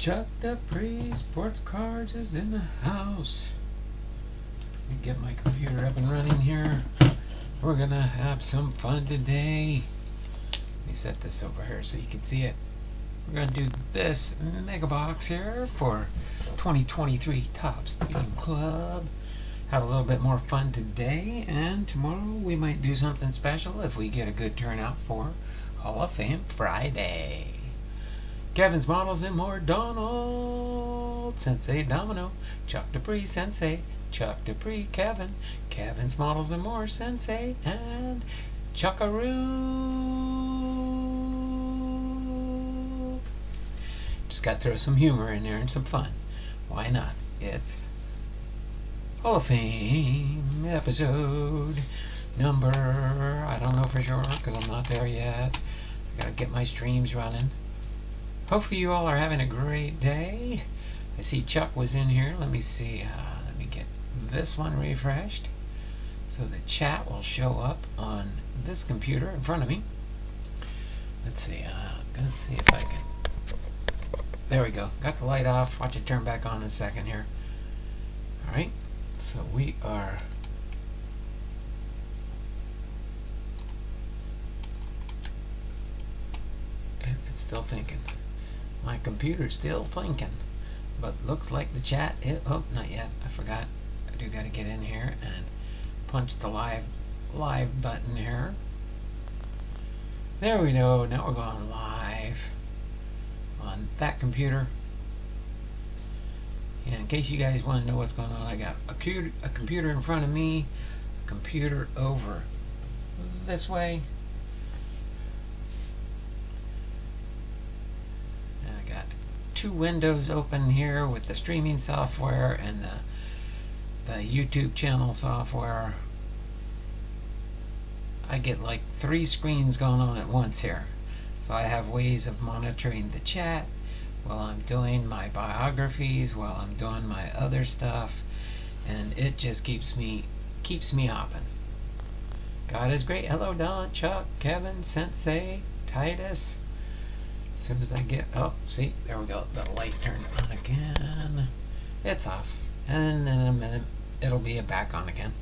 Chuck the Pre Sports Cards is in the house. Let me get my computer up and running here. We're gonna have some fun today. Let me set this over here so you can see it. We're gonna do this mega box here for 2023 Top Stadium Club. Have a little bit more fun today, and tomorrow we might do something special if we get a good turnout for Hall of Fame Friday. Kevin's Models and More, Donald Sensei Domino, Chuck Dupree Sensei, Chuck Dupree Kevin, Kevin's Models and More Sensei, and Chuckaroo. Just got to throw some humor in there and some fun. Why not? It's Hall of Fame episode number, I don't know for sure because I'm not there yet. I gotta get my streams running. Hopefully you all are having a great day. I see Chuck was in here. Let me see. Let me get this one refreshed so the chat will show up on this computer in front of me. Let's see. I'm gonna see if I can. There we go. Got the light off. Watch it turn back on in a second here. All right. So we are. It's still thinking. My computer's still thinking, but looks like the chat is, oh, not yet, I forgot. I do got to get in here and punch the live button here. There we go. Now we're going live on that computer. And in case you guys want to know what's going on, I got a computer in front of me, a computer over this way. Two windows open here with the streaming software and the YouTube channel software. I get like 3 screens going on at once here, so I have ways of monitoring the chat while I'm doing my biographies, while I'm doing my other stuff, and it just keeps me hopping. God is great. Hello Don, Chuck, Kevin, Sensei, Titus. As soon as I get, oh, see, there we go, the light turned on again. It's off, and in a minute it'll be back on again.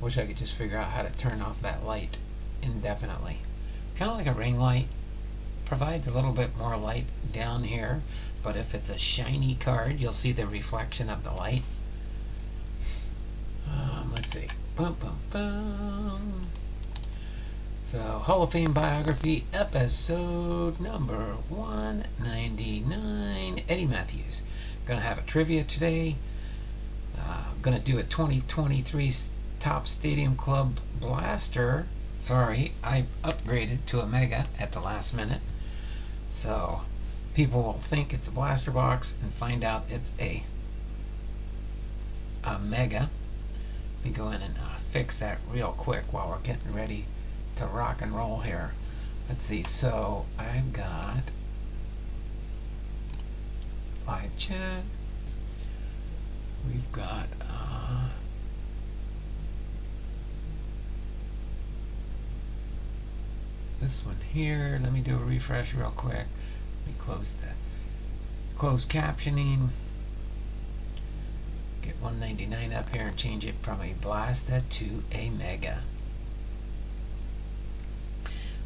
Wish I could just figure out how to turn off that light indefinitely. Kind of like a ring light. Provides a little bit more light down here, but if it's a shiny card, you'll see the reflection of the light. Let's see. Bum, bum, bum. So, Hall of Fame Biography, episode number 199, Eddie Mathews. Gonna have a trivia today. Gonna do a 2023 Top Stadium Club Blaster. Sorry, I upgraded to a Mega at the last minute. So, people will think it's a blaster box and find out it's a Mega. Let me go in and fix that real quick while we're getting ready to rock and roll here. Let's see, so I've got live chat. We've got this one here. Let me do a refresh real quick. Let me close captioning. Get 199 up here and change it from a Blaster to a Mega.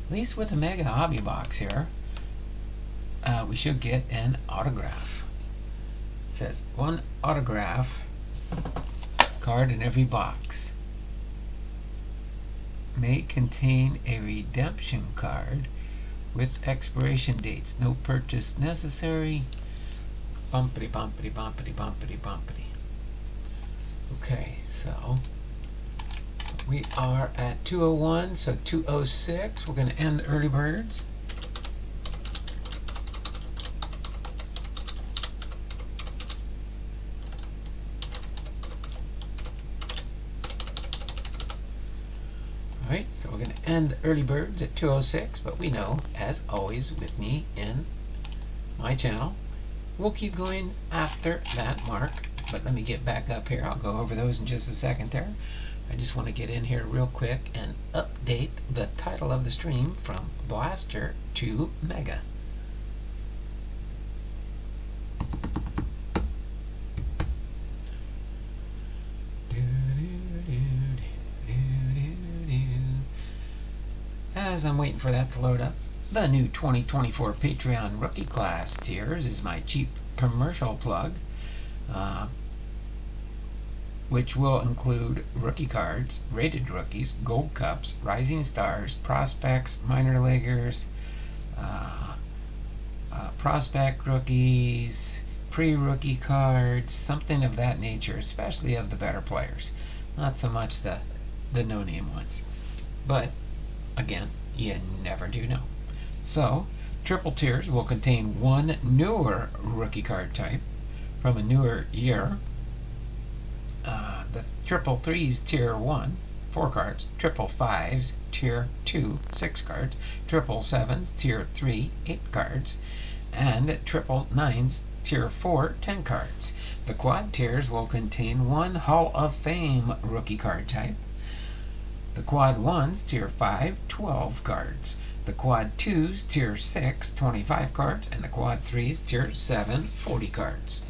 At least with a Mega hobby box here, we should get an autograph. It says 1 autograph card in every box. May contain a redemption card with expiration dates. No purchase necessary. Bumpity bumpity bumpity bumpity bumpity. Okay, so we are at 2:01, so 2:06. We're going to end the early birds. Alright, so we're going to end the early birds at 2:06, but we know, as always with me in my channel, we'll keep going after that mark. But let me get back up here. I'll go over those in just a second there. I just want to get in here real quick and update the title of the stream from Blaster to Mega. as I'm waiting for that to load up, the new 2024 Patreon Rookie Class tiers is my cheap commercial plug, which will include rookie cards, rated rookies, gold cups, rising stars, prospects, minor leaguers, prospect rookies, pre-rookie cards, something of that nature, especially of the better players. Not so much the no-name ones. But, again, you never do know. So, triple tiers will contain one newer rookie card type from a newer year. The triple threes tier 1, 4 cards, triple fives tier 2, 6 cards, triple sevens tier 3, 8 cards, and triple nines tier 4, 10 cards. The quad tiers will contain one Hall of Fame rookie card type. The quad ones tier 5, 12 cards. The quad 2s tier 6, 25 cards, and the quad 3s tier 7, 40 cards.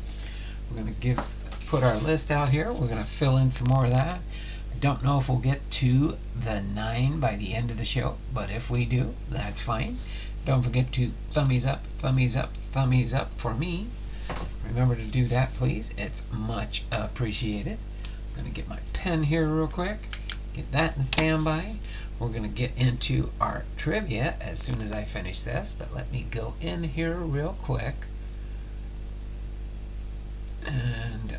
We're going to put our list out here. We're going to fill in some more of that. I don't know if we'll get to the 9 by the end of the show, but if we do, that's fine. Don't forget to thummies up, thummies up, thummies up for me. Remember to do that, please. It's much appreciated. I'm going to get my pen here real quick. Get that in standby. We're going to get into our trivia as soon as I finish this, but let me go in here real quick. And,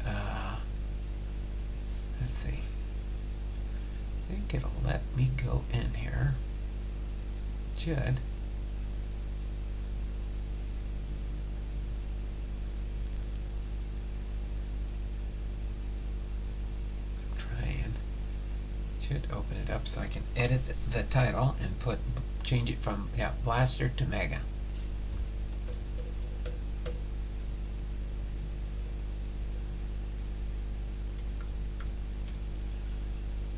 let's see. I think it'll let me go in here. Should. Should open it up so I can edit the title and change it from Blaster to Mega.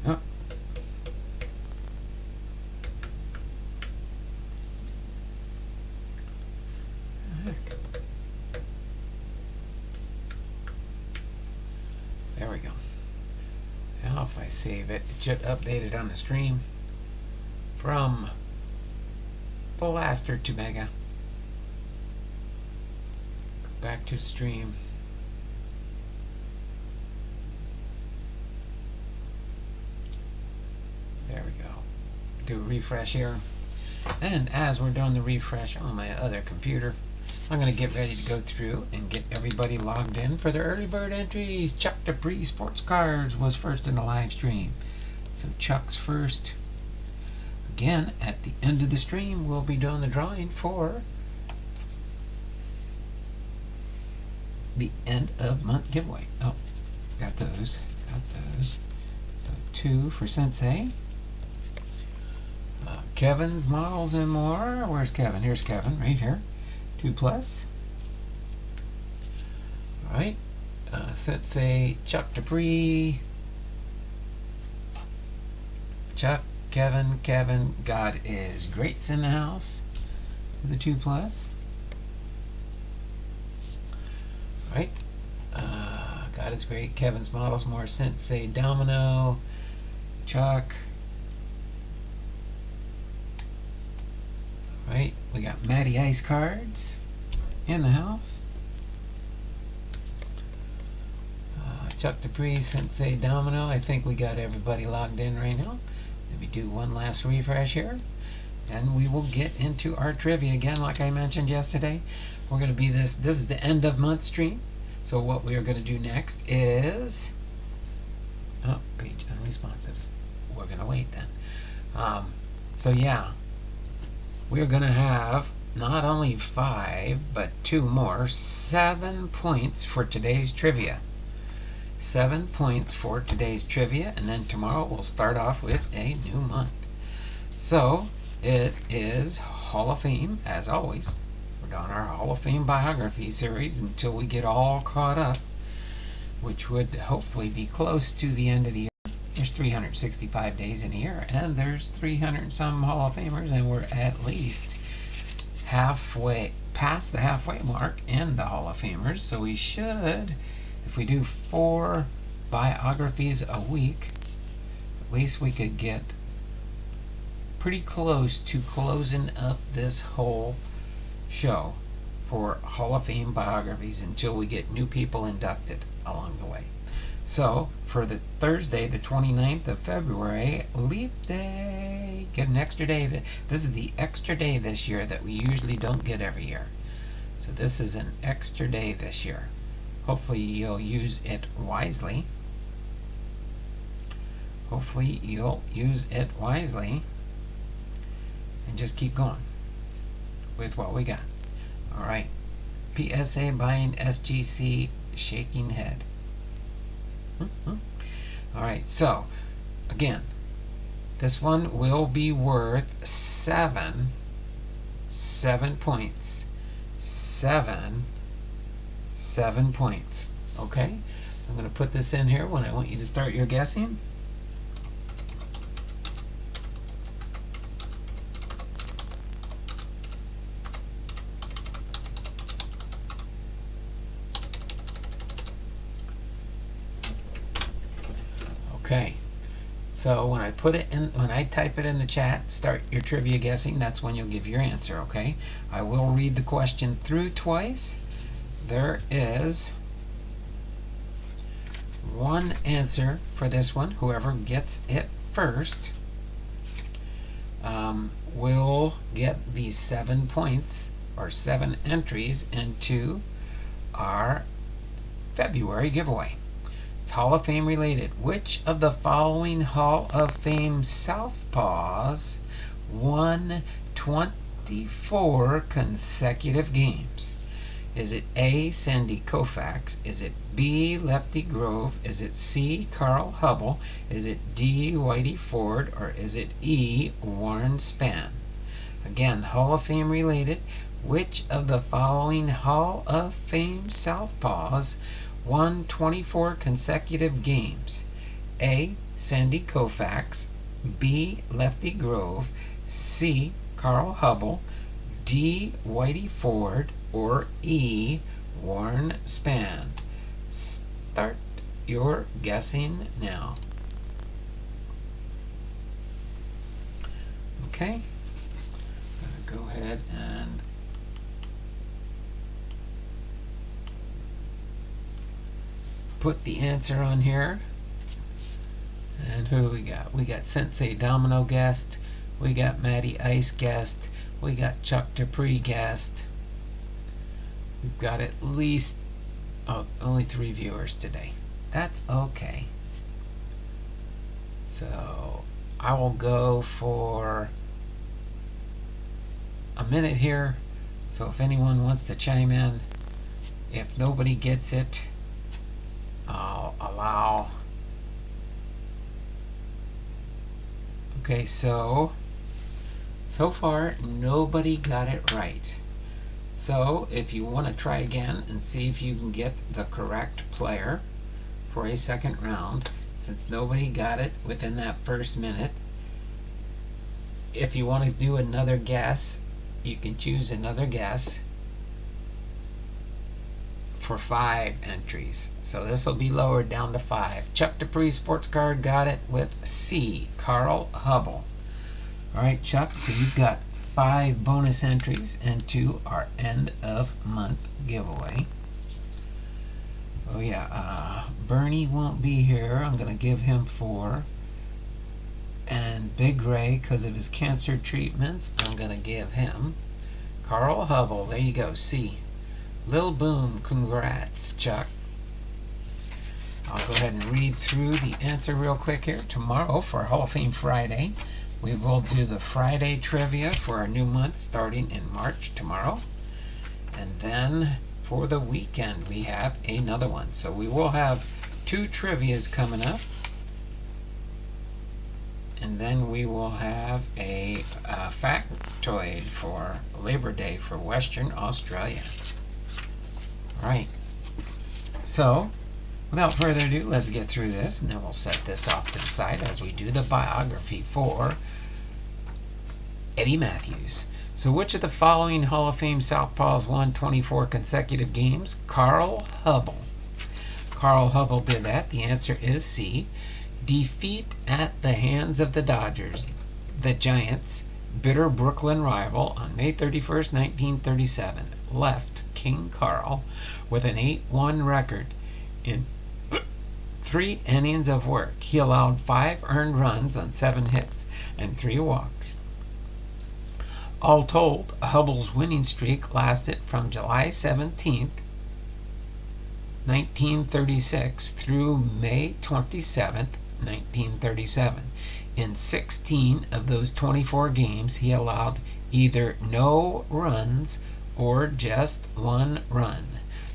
Oh. There we go. Now if I save it, it should update it on the stream from Blaster to Mega. Go back to the stream. There we go. Do a refresh here. And as we're doing the refresh on my other computer, I'm going to get ready to go through and get everybody logged in for the early bird entries. Chuck Dupree Sports Cards was first in the live stream. So Chuck's first. Again, at the end of the stream, we'll be doing the drawing for the end of month giveaway. Oh, got those. Got those. So 2 for Sensei. Kevin's Models and More. Where's Kevin? Here's Kevin, right here. 2+. Alright. Sensei, Chuck Dupree. Chuck, Kevin, God is Great's in the house. For the 2+. Alright. God is Great, Kevin's Models, More, Sensei, Domino, Chuck. Right, we got Matty Ice cards in the house. Chuck Dupree, Sensei, Domino. I think we got everybody logged in right now. Let me do one last refresh here, and we will get into our trivia again. Like I mentioned yesterday, we're going to be this is the end of month stream. So what we are going to do next is page unresponsive. We're going to wait then. So yeah. We're going to have not only 5, but 2 more. 7 points for today's trivia. 7 points for today's trivia. And then tomorrow we'll start off with a new month. So, it is Hall of Fame, as always. We're doing our Hall of Fame biography series until we get all caught up, which would hopefully be close to the end of the year. There's 365 days in a year, and there's 300 and some Hall of Famers, and we're at least halfway past the halfway mark in the Hall of Famers. So we should, if we do 4 biographies a week, at least we could get pretty close to closing up this whole show for Hall of Fame biographies until we get new people inducted along the way. So, for the Thursday, the 29th of February, Leap Day, get an extra day. This is the extra day this year that we usually don't get every year. So this is an extra day this year. Hopefully you'll use it wisely. Hopefully you'll use it wisely and just keep going with what we got. All right. PSA buying SGC, shaking head. All right. So again, this one will be worth 7 points. 7 points. Okay. I'm going to put this in here when I want you to start your guessing. Okay, so when I put it in, when I type it in the chat, start your trivia guessing, that's when you'll give your answer, okay? I will read the question through twice. There is one answer for this one. Whoever gets it first will get these 7 points, or 7 entries into our February giveaway. It's Hall of Fame related. Which of the following Hall of Fame Southpaws won 24 consecutive games? Is it A, Sandy Koufax? Is it B, Lefty Grove? Is it C, Carl Hubble? Is it D, Whitey Ford? Or is it E, Warren Spahn? Again, Hall of Fame related. Which of the following Hall of Fame Southpaws won 24 consecutive games? A, Sandy Koufax. B, Lefty Grove. C, Carl Hubble. D, Whitey Ford. Or E, Warren Spahn. Start your guessing now. Okay, I'm gonna go ahead and put the answer on here. And who do we got? We got Sensei Domino guest. We got Matty Ice guest. We got Chuck Dupree guest. We've got at least only 3 viewers today. That's okay. So I will go for a minute here. So if anyone wants to chime in, if nobody gets it, I'll allow. Okay, so far nobody got it right. So if you want to try again and see if you can get the correct player for a second round, since nobody got it within that first minute, if you want to do another guess, you can choose another guess for 5 entries. So this will be lowered down to 5. Chuck Dupree Sports Card got it with C, Carl Hubble. Alright, Chuck, so you've got 5 bonus entries into our end of month giveaway. Oh yeah, Bernie won't be here. I'm going to give him 4. And Big Ray, because of his cancer treatments, I'm going to give him Carl Hubble. There you go, C. Lil Boom, congrats, Chuck. I'll go ahead and read through the answer real quick here. Tomorrow for Hall of Fame Friday, we will do the Friday trivia for our new month starting in March tomorrow. And then for the weekend, we have another one. So we will have 2 trivias coming up. And then we will have a factoid for Labor Day for Western Australia. All right. So, without further ado, let's get through this, and then we'll set this off to the side as we do the biography for Eddie Mathews. So which of the following Hall of Fame Southpaws won 24 consecutive games? Carl Hubble. Carl Hubble did that. The answer is C. Defeat at the hands of the Dodgers. the Giants' bitter Brooklyn rival on May 31st, 1937, left King Carl with an 8-1 record in 3 innings of work. He allowed 5 earned runs on 7 hits and 3 walks. All told, Hubbell's winning streak lasted from July 17th, 1936 through May 27th, 1937. In 16 of those 24 games, he allowed either no runs or just 1 run.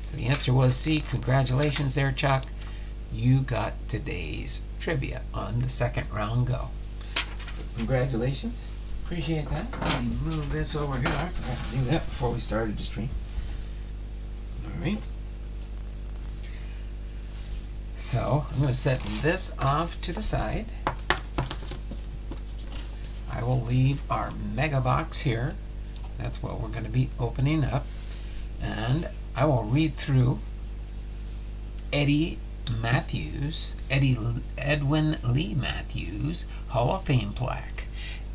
So the answer was C. Congratulations there, Chuck. You got today's trivia on the second round go. Congratulations. Appreciate that. Let me move this over here. I forgot to do that before we started the stream. All right. So I'm going to set this off to the side. I will leave our mega box here. That's what we're going to be opening up. And I will read through Edwin Lee Mathews Hall of Fame plaque.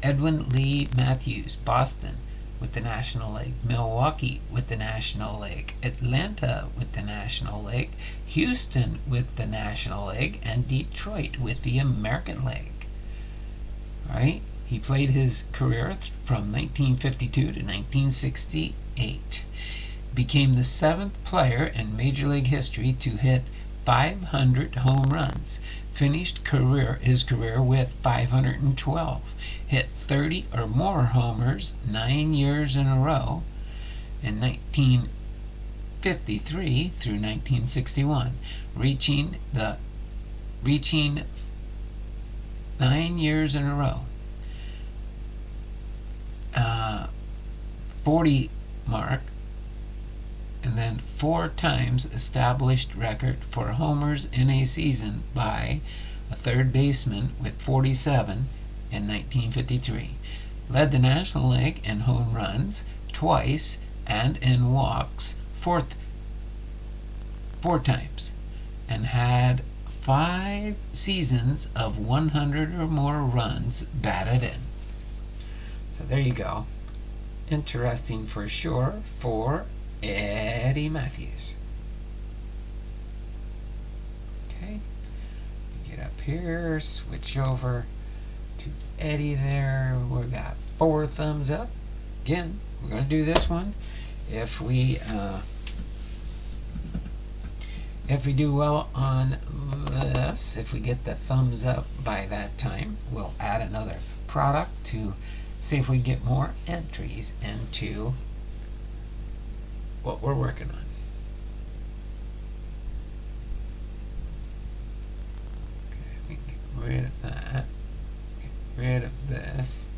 Edwin Lee Mathews, Boston with the National League, Milwaukee with the National League, Atlanta with the National League, Houston with the National League, and Detroit with the American League. All right. He played his career from 1952 to 1968. Became the 7th player in Major League history to hit 500 home runs. Finished his career with 512. Hit 30 or more homers 9 years in a row in 1953 through 1961, reaching 9 years in a row. 40 mark, and then 4 times established record for homers in a season by a third baseman with 47 in 1953. Led the National League in home runs twice and in walks 4 times, and had 5 seasons of 100 or more runs batted in. So there you go. Interesting for sure for Eddie Mathews. Okay, get up here, switch over to Eddie there. We got 4 thumbs up. Again, we're going to do this one. If we do well on this, if we get the thumbs up by that time, we'll add another product to see if we get more entries into what we're working on. Okay, we get rid of that. Get rid of this.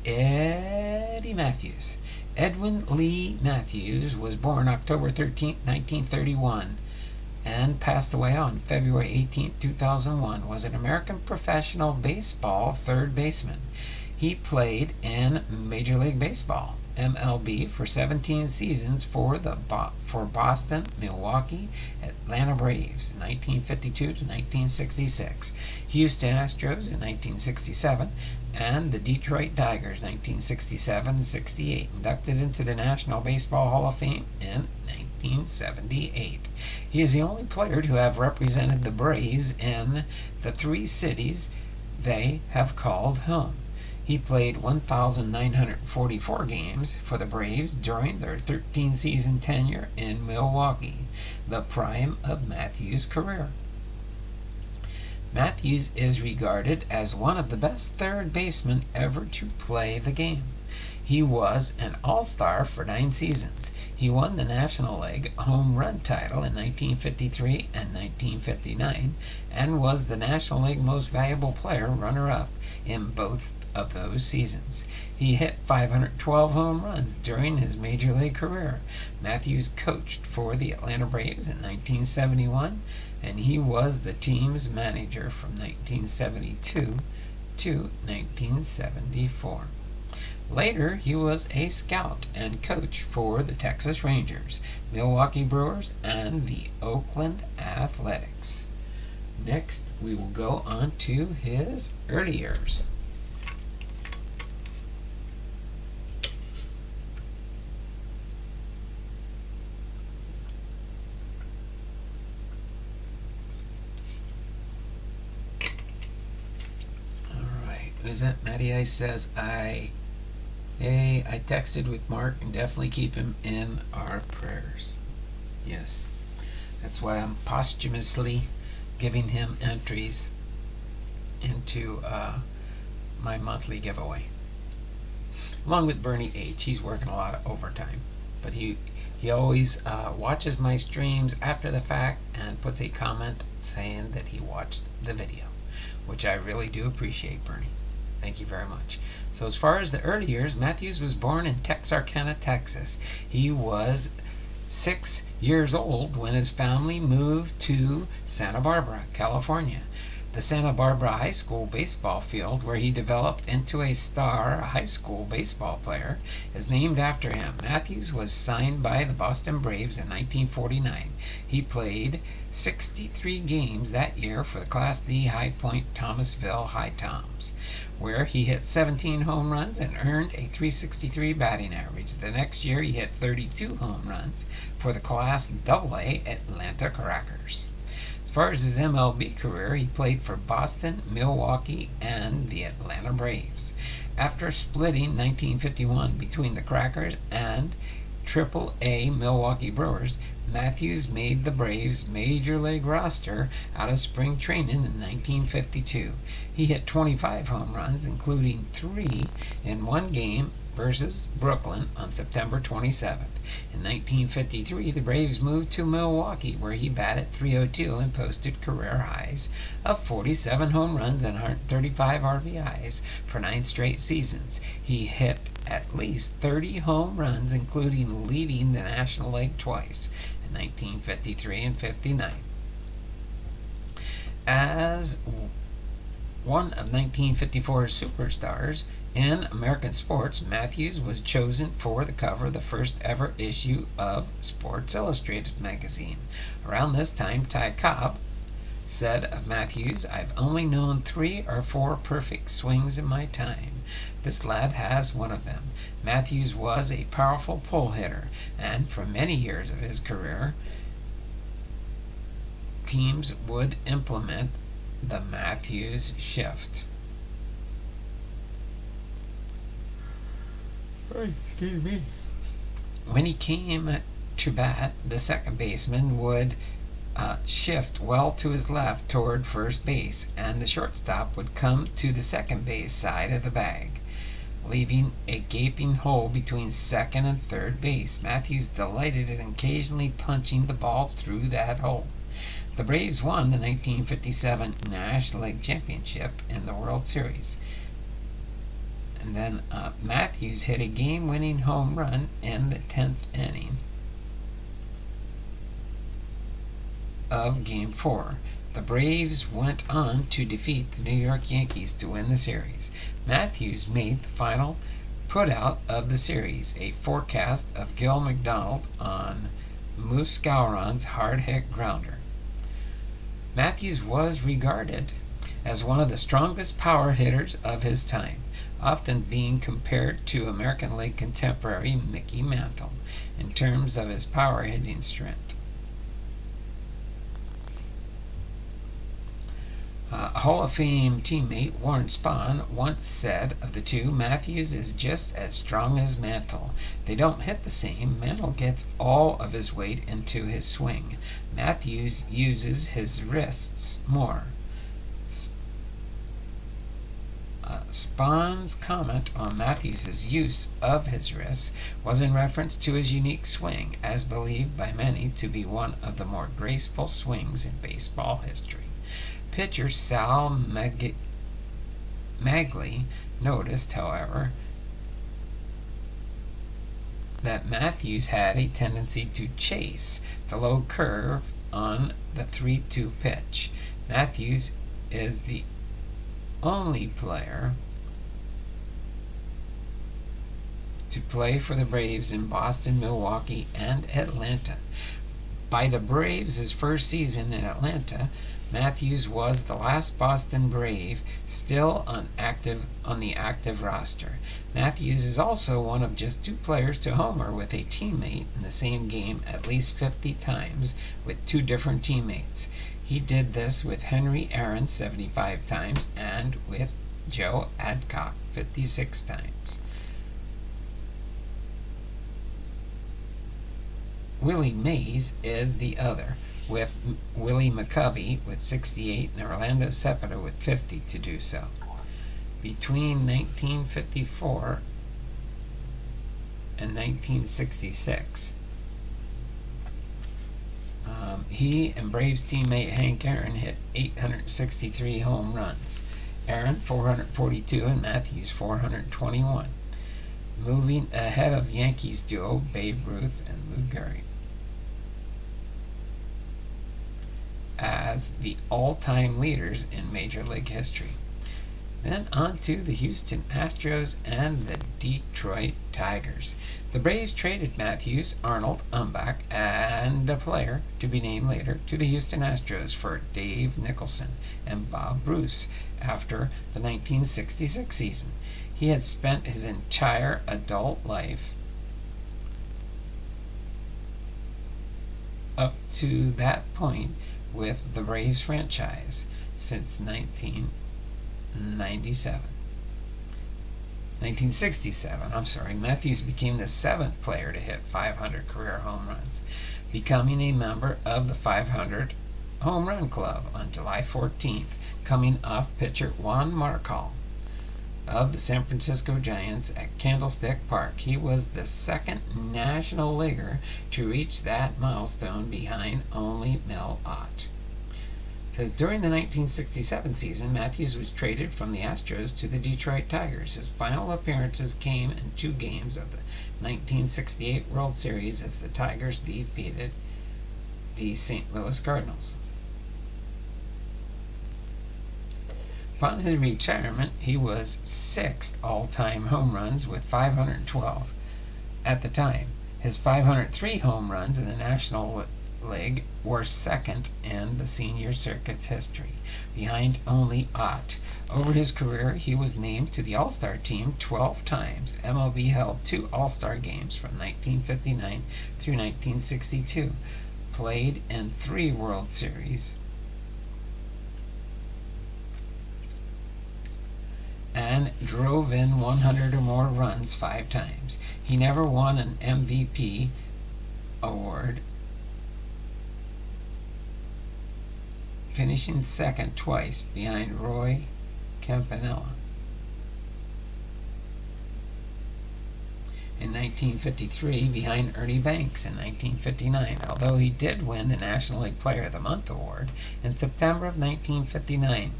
Eddie Mathews. Edwin Lee Mathews was born October 13, 1931 and passed away on February 18, 2001. Was an American professional baseball third baseman. He played in Major League Baseball, MLB, for 17 seasons for Boston, Milwaukee, Atlanta Braves, 1952 to 1966, Houston Astros in 1967, and the Detroit Tigers, 1967-68. Inducted into the National Baseball Hall of Fame in 1978. He is the only player to have represented the Braves in the 3 cities they have called home. He played 1,944 games for the Braves during their 13-season tenure in Milwaukee, the prime of Mathews' career. Mathews is regarded as one of the best third basemen ever to play the game. He was an all-star for 9 seasons. He won the National League home run title in 1953 and 1959 and was the National League Most Valuable Player runner-up in both of those seasons. He hit 512 home runs during his Major League career. Mathews coached for the Atlanta Braves in 1971, and he was the team's manager from 1972 to 1974. Later, he was a scout and coach for the Texas Rangers, Milwaukee Brewers, and the Oakland Athletics. Next, we will go on to his early years. is it? Matty Ice says, I texted with Mark and definitely keep him in our prayers. Yes. That's why I'm posthumously giving him entries into my monthly giveaway. Along with Bernie H. He's working a lot of overtime. But he always watches my streams after the fact and puts a comment saying that he watched the video, which I really do appreciate, Bernie. Thank you very much. So as far as the early years, Mathews was born in Texarkana, Texas. He was 6 years old when his family moved to Santa Barbara, California. The Santa Barbara High School baseball field, where he developed into a star high school baseball player, is named after him. Mathews was signed by the Boston Braves in 1949. He played 63 games that year for the Class D High Point Thomasville High Toms, where he hit 17 home runs and earned a .363 batting average. The next year he hit 32 home runs for the Class AA Atlanta Crackers. As far as his MLB career, he played for Boston, Milwaukee, and the Atlanta Braves. After splitting 1951 between the Crackers and Triple-A Milwaukee Brewers, Mathews made the Braves' major league roster out of spring training in 1952. He hit 25 home runs, including 3 in one game versus Brooklyn on September 27th. In 1953, the Braves moved to Milwaukee, where he batted .302 and posted career highs of 47 home runs and 135 RBIs for 9 straight seasons. He hit at least 30 home runs, including leading the National League twice in 1953 and 59. As one of 1954's superstars in American sports, Mathews was chosen for the cover of the first ever issue of Sports Illustrated magazine. Around this time, Ty Cobb said of Mathews, "I've only known 3 or 4 perfect swings in my time. This lad has one of them." Mathews was a powerful pull hitter, and for many years of his career, teams would implement the Mathews shift. Excuse me. When he came to bat, the second baseman would shift well to his left toward first base, and the shortstop would come to the second base side of the bag, leaving a gaping hole between second and third base. Mathews delighted in occasionally punching the ball through that hole. The Braves won the 1957 National League Championship in the World Series. And then Mathews hit a game-winning home run in the 10th inning of Game 4. The Braves went on to defeat the New York Yankees to win the series. Mathews made the final putout of the series, a forecast of Gil McDonald on Moose Skowron's hard-hit grounder. Mathews was regarded as one of the strongest power hitters of his time, often being compared to American League contemporary Mickey Mantle in terms of his power hitting strength. Hall of Fame teammate Warren Spahn once said of the two, "Mathews is just as strong as Mantle. They don't hit the same. Mantle gets all of his weight into his swing. Mathews uses his wrists more." Spahn's comment on Mathews' use of his wrists was in reference to his unique swing, as believed by many to be one of the more graceful swings in baseball history. Pitcher Sal Magley noticed, however, that Mathews had a tendency to chase the low curve on the 3-2 pitch. Mathews is the only player to play for the Braves in Boston, Milwaukee, and Atlanta. By the Braves' first season in Atlanta, Mathews was the last Boston Brave still on the active roster. Mathews is also one of just 2 players to homer with a teammate in the same game at least 50 times with 2 different teammates. He did this with Henry Aaron 75 times and with Joe Adcock, 56 times. Willie Mays is the other, with Willie McCovey with 68 and Orlando Cepeda with 50 to do so. Between 1954 and 1966, he and Braves teammate Hank Aaron hit 863 home runs. Aaron 442 and Mathews 421, moving ahead of Yankees duo Babe Ruth and Lou Gehrig as the all-time leaders in Major League history. Then on to the Houston Astros and the Detroit Tigers. The Braves traded Mathews, Arnold, Umbach, and a player to be named later to the Houston Astros for Dave Nicholson and Bob Bruce after the 1966 season. He had spent his entire adult life up to that point with the Braves franchise since 1967. Mathews became the 7th player to hit 500 career home runs, becoming a member of the 500 Home Run Club on July 14th, coming off pitcher Juan Marcal of the San Francisco Giants at Candlestick Park. He was the second National Leaguer to reach that milestone behind only Mel Ott. It says during the 1967 season, Mathews was traded from the Astros to the Detroit Tigers. His final appearances came in 2 games of the 1968 World Series as the Tigers defeated the St. Louis Cardinals. Upon his retirement, he was 6th all-time home runs with 512 at the time. His 503 home runs in the National League were 2nd in the senior circuit's history, behind only Ott. Over his career, he was named to the All-Star team 12 times. MLB held 2 All-Star games from 1959 through 1962, played in 3 World Series, and drove in 100 or more runs 5 times. He never won an MVP award, finishing 2nd twice behind Roy Campanella. In 1953, behind Ernie Banks in 1959, although he did win the National League Player of the Month award in September of 1959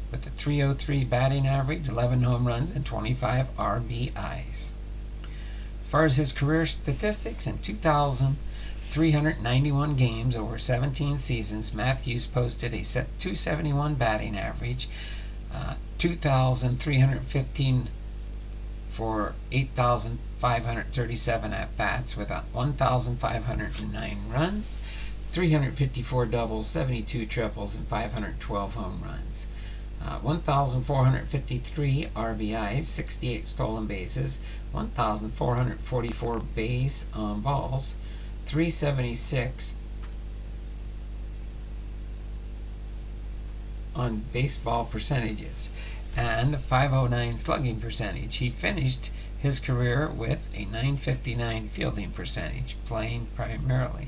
with a .303 batting average, 11 home runs, and 25 RBIs. As far as his career statistics, in 2,391 games over 17 seasons, Mathews posted a .271 batting average, 2,315 for 8,537 at-bats with 1,509 runs, 354 doubles, 72 triples, and 512 home runs. 1,453 RBIs, 68 stolen bases, 1,444 base on balls, 376 on baseball percentages, and 509 slugging percentage. He finished his career with a .959 fielding percentage, playing primarily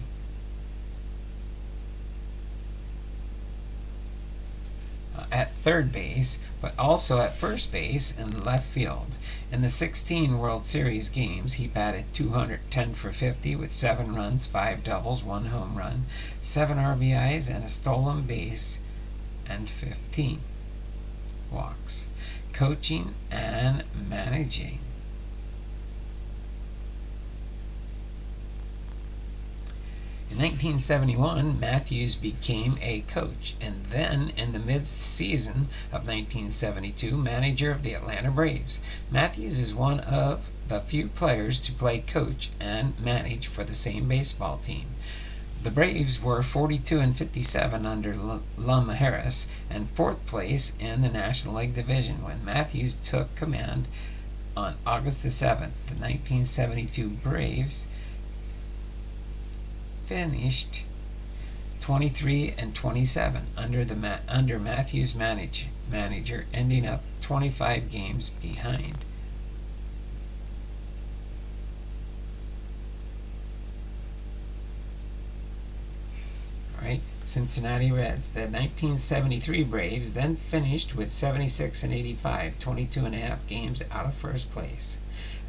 at third base, but also at first base and left field. In the 16 World Series games, he batted .210 for 50 with 7 runs, 5 doubles, 1 home run, 7 RBIs, and a stolen base, and 15 walks. Coaching and managing. In 1971, Mathews became a coach, and then in the mid-season of 1972, manager of the Atlanta Braves. Mathews is one of the few players to play coach and manage for the same baseball team. The Braves were 42-57 under Lum Harris and 4th place in the National League Division when Mathews took command on August the 7th. The 1972 Braves finished 23 and 27 under Mathews manager, ending up 25 games behind. Right? Cincinnati Reds. The 1973 Braves then finished with 76 and 85, 22 and a half games out of first place.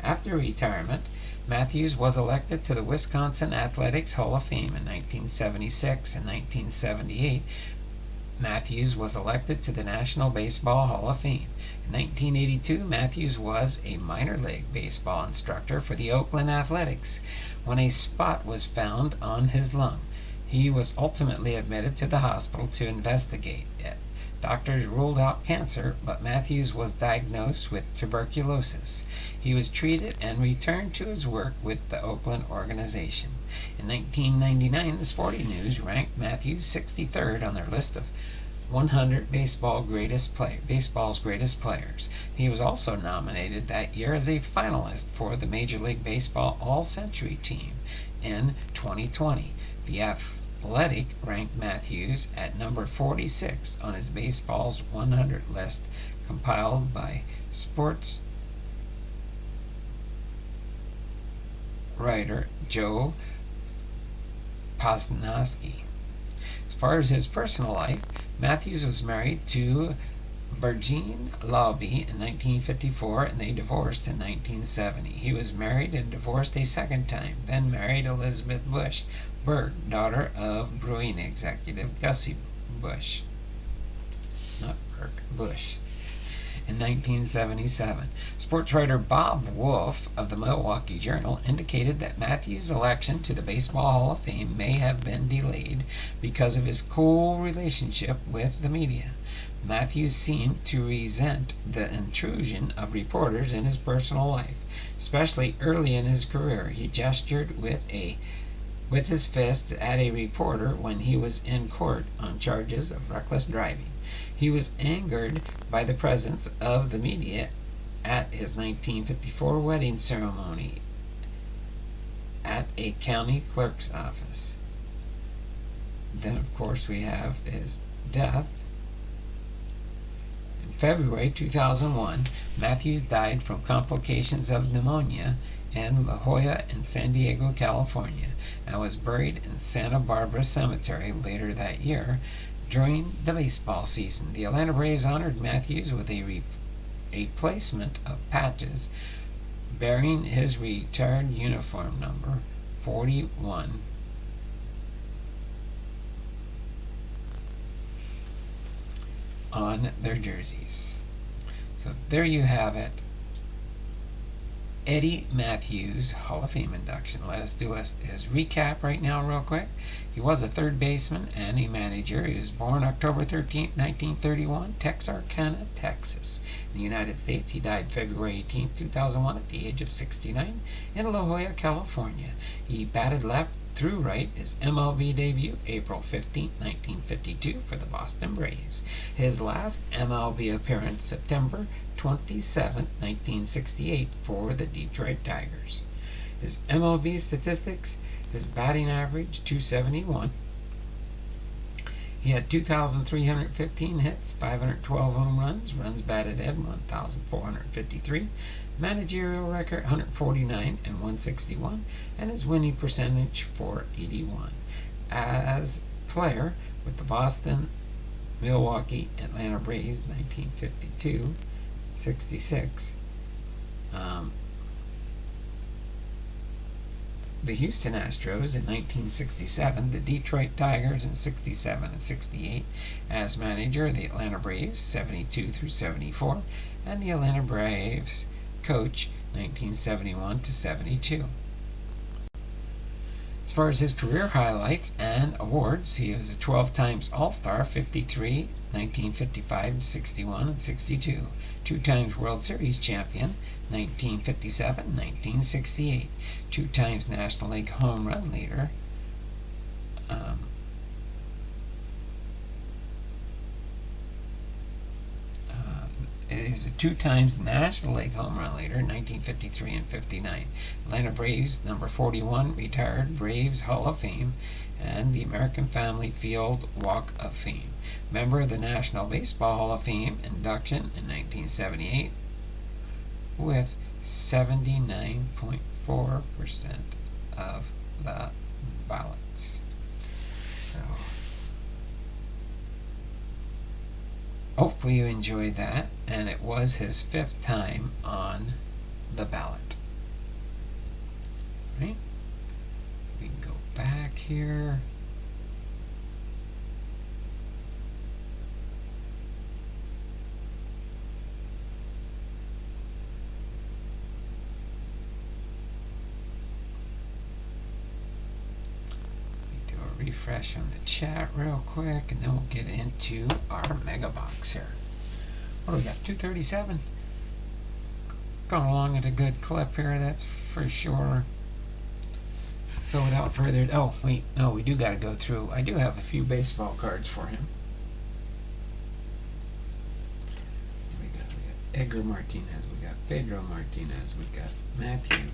After retirement, Mathews was elected to the Wisconsin Athletics Hall of Fame in 1976 and 1978. Mathews was elected to the National Baseball Hall of Fame. In 1982, Mathews was a minor league baseball instructor for the Oakland Athletics when a spot was found on his lung. He was ultimately admitted to the hospital to investigate it. Doctors ruled out cancer, but Mathews was diagnosed with tuberculosis. He was treated and returned to his work with the Oakland organization. In 1999, the Sporting News ranked Mathews 63rd on their list of 100 baseball's greatest players. He was also nominated that year as a finalist for the Major League Baseball All-Century Team in 2020. The Athletic ranked Mathews at number 46 on his baseball's 100 list, compiled by sports writer Joe Posnanski. As far as his personal life, Mathews was married to Virginie Lobby in 1954, and they divorced in 1970. He was married and divorced a second time, then married Elizabeth Bush Berg, daughter of brewing executive Gussie Bush. Not Berg, Bush. In 1977, sports writer Bob Wolf of the Milwaukee Journal indicated that Mathews' election to the Baseball Hall of Fame may have been delayed because of his cool relationship with the media. Mathews seemed to resent the intrusion of reporters in his personal life, especially early in his career. He gestured with his fist at a reporter when he was in court on charges of reckless driving. He was angered by the presence of the media at his 1954 wedding ceremony at a county clerk's office. Then, of course, we have his death. In February 2001, Mathews died from complications of pneumonia in La Jolla in San Diego, California, and was buried in Santa Barbara Cemetery later that year. During the baseball season, the Atlanta Braves honored Mathews with a placement of patches bearing his retired uniform number 41 on their jerseys. So there you have it. Eddie Mathews Hall of Fame induction. Let us do his recap right now real quick. He was a third baseman and a manager. He was born October 13, 1931, Texarkana, Texas. In the United States, he died February 18, 2001 at the age of 69 in La Jolla, California. He batted left through right. His MLB debut, April 15, 1952 for the Boston Braves. His last MLB appearance, September 27, 1968 for the Detroit Tigers. His MLB statistics, his batting average, .271. He had 2,315 hits, 512 home runs, runs batted in 1,453, managerial record 149 and 161, and his winning percentage .481. As player with the Boston, Milwaukee, Atlanta Braves, 1952, 66. The Houston Astros in 1967, the Detroit Tigers in 67 and 68, as manager the Atlanta Braves 72 through 74, and the Atlanta Braves coach 1971 to 72. As far as his career highlights and awards, he was a 12 times All-Star, 53, 1955, 61, and 62. 2 times World Series champion, 1957, 1968. 2 times National League home run leader. He was a 2 times National League home run leader, 1953 and 59. Atlanta Braves, number 41, retired Braves Hall of Fame and the American Family Field Walk of Fame. Member of the National Baseball Hall of Fame induction in 1978 with 79.4% of the ballots. So, hopefully you enjoyed that, and it was his 5th time on the ballot. Right? We can go back here. Refresh on the chat real quick, and then we'll get into our mega box here. What do we got? 237. Going along at a good clip here, that's for sure. So without further ado, oh wait, no, we do got to go through. I do have a few baseball cards for him. We got Edgar Martinez, we got Pedro Martinez, we got Mathews.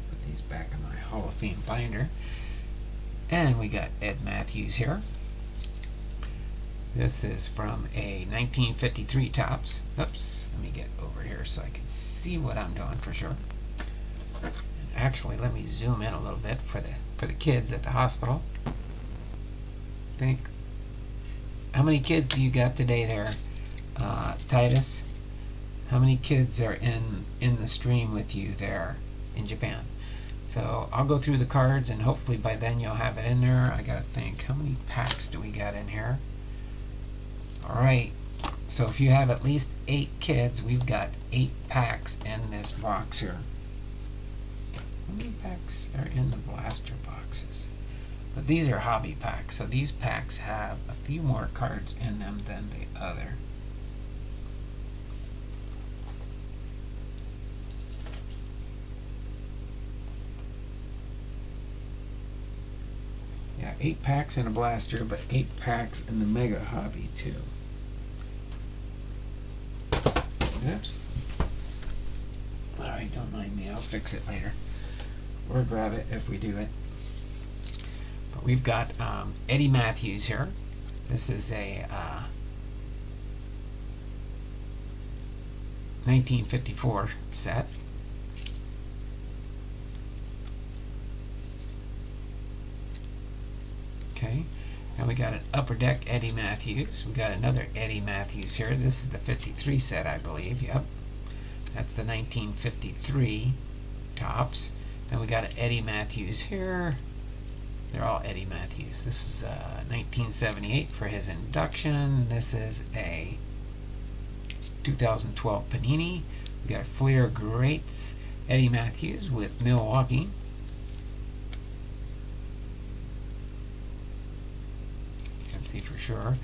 Put these back in my Hall of Fame binder. And we got Ed Mathews here. This is from a 1953 Topps. Oops, let me get over here so I can see what I'm doing for sure. And actually, let me zoom in a little bit for the kids at the hospital. How many kids do you got today there, Titus? How many kids are in the stream with you there in Japan? So I'll go through the cards, and hopefully by then you'll have it in there. I gotta think, how many packs do we got in here? Alright, so if you have at least 8 kids, we've got 8 packs in this box here. How many packs are in the blaster boxes? But these are hobby packs, so these packs have a few more cards in them than the other. Yeah, 8 packs in a blaster, but 8 packs in the mega hobby too. Oops. Alright, don't mind me, I'll fix it later. Or grab it if we do it. But we've got Eddie Mathews here. This is a 1954 set. Okay, now we got an Upper Deck Eddie Mathews. We got another Eddie Mathews here. This is the 53 set, I believe. Yep, that's the 1953 Topps. Then we got an Eddie Mathews here. They're all Eddie Mathews. This is 1978 for his induction. This is a 2012 Panini. We got Fleer Greats Eddie Mathews with Milwaukee. See for sure.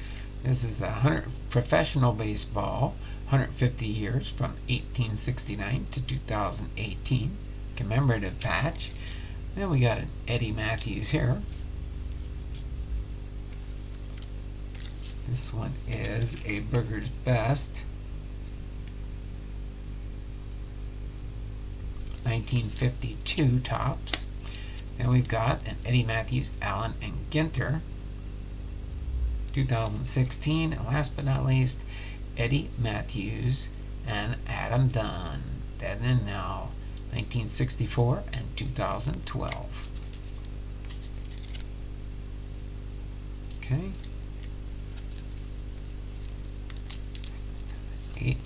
This is the 100 professional baseball, 150 years from 1869 to 2018 commemorative patch. Then we got an Eddie Mathews here. This one is a Burger's Best 1952 Topps. Then we've got an Eddie Mathews, Allen and Ginter 2016, and last but not least, Eddie Mathews and Adam Dunn, Dead and Now, 1964 and 2012. Okay.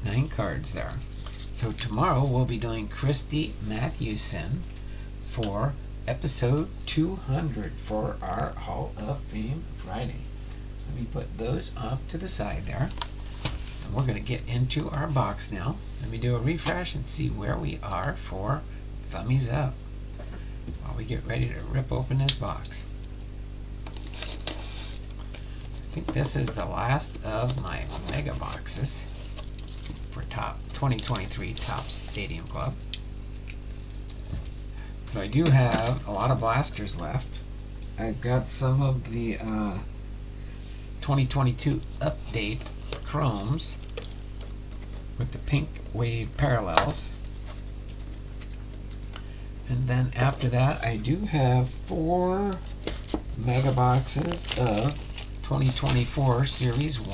9 cards there. So tomorrow we'll be doing Christy Mathewson for episode 200 for our Hall of Fame Friday. Let me put those off to the side there. And we're going to get into our box now. Let me do a refresh and see where we are for Thummies Up while we get ready to rip open this box. I think this is the last of my mega boxes for 2023 Topps Stadium Club. So I do have a lot of blasters left. I've got some of the 2022 update chromes with the pink wave parallels. And then after that I do have 4 mega boxes of 2024 Series 1.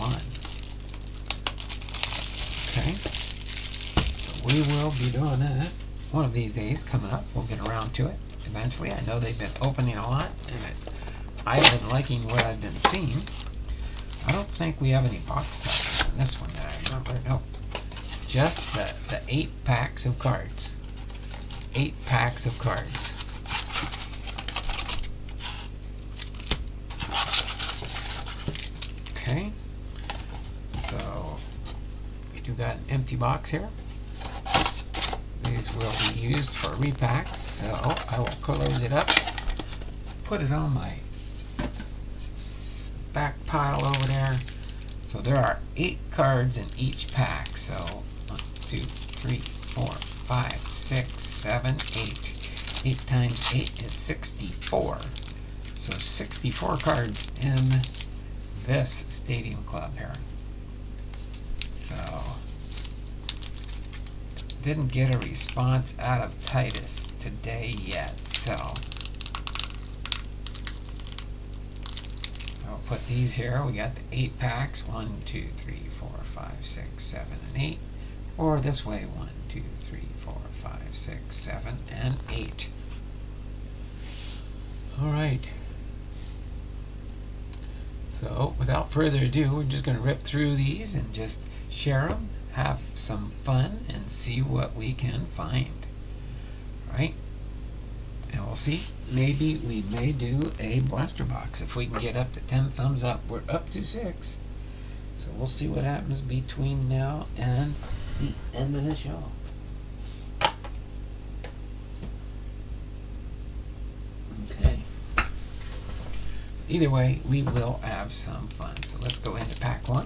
Okay, so we will be doing that one of these days coming up. We'll get around to it eventually. I know they've been opening a lot, and I've been liking what I've been seeing. I don't think we have any box stuff in this one that I remember. No, just the 8 packs of cards. 8 packs of cards. Okay, so we do got an empty box here. These will be used for repacks, so I will close it up, put it on my back pile over there. So there are 8 cards in each pack. So 1, 2, 3, 4, 5, 6, 7, 8. 8 times 8 is 64. So 64 cards in this Stadium Club here. So didn't get a response out of Titus today yet, so I'll put these here. We got the 8 packs, 1, 2, 3, 4, 5, 6, 7, and 8, or this way, 1, 2, 3, 4, 5, 6, 7, and 8. All right. So without further ado, we're just going to rip through these and just share them, have some fun, and see what we can find. Right? And we'll see. Maybe we may do a blaster box if we can get up to 10 thumbs up. We're up to 6. So we'll see what happens between now and the end of the show. Okay. Either way, we will have some fun. So let's go into pack 1.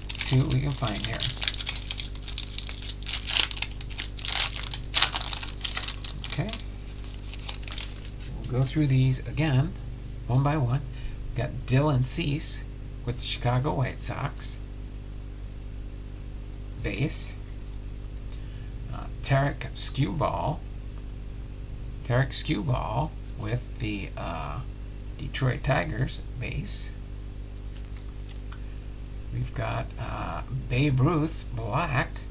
See what we can find here. Okay. We'll go through these again, one by one. We've got Dylan Cease with the Chicago White Sox. Base. Tarek Skewball. Tarek Skewball with the Detroit Tigers base. We've got Babe Ruth Black.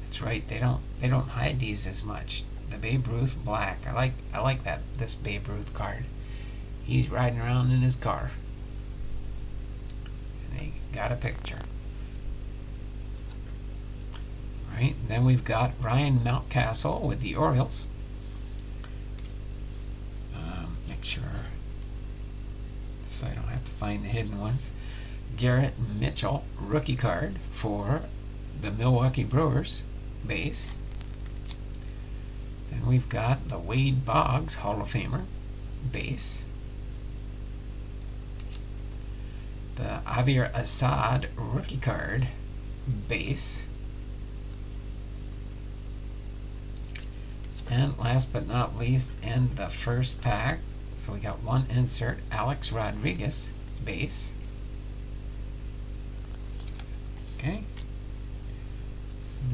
That's right. They don't hide these as much. The Babe Ruth Black. I like this Babe Ruth card. He's riding around in his car. And they got a picture. Right. Then we've got Ryan Mountcastle with the Orioles. Make sure so I don't have to find the hidden ones. Garrett Mitchell, rookie card for the Milwaukee Brewers base. Then we've got the Wade Boggs Hall of Famer base. The Javier Assad rookie card base. And last but not least, in the first pack, so we got one insert, Alex Rodriguez base. Okay.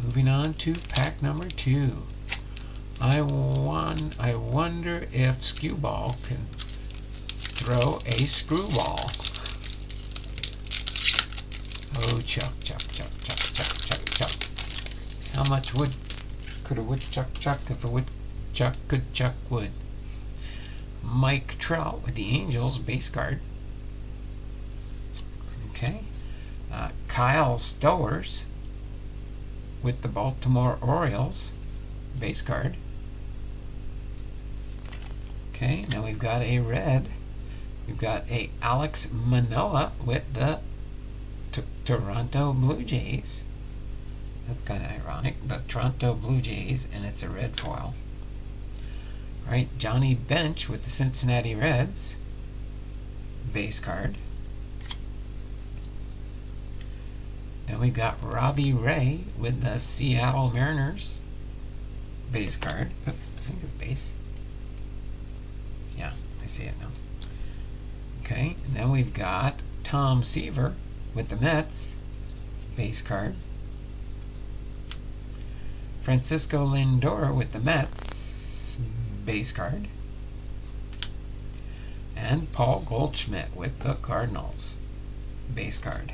Moving on to pack number 2. I wonder if Skewball can throw a screwball. Oh, chuck, chuck, chuck, chuck, chuck, chuck, chuck. How much wood could a woodchuck chuck if a woodchuck could chuck wood? Mike Trout with the Angels base card. Okay. Kyle Stowers with the Baltimore Orioles base card. Okay, now we've got a red. We've got a Alex Manoah with the Toronto Blue Jays. That's kind of ironic. The Toronto Blue Jays, and it's a red foil. Right, Johnny Bench with the Cincinnati Reds base card. Then we've got Robbie Ray with the Seattle Mariners base card. I think it's base. Yeah, I see it now. Okay, and then we've got Tom Seaver with the Mets base card. Francisco Lindor with the Mets base card. And Paul Goldschmidt with the Cardinals. Base card.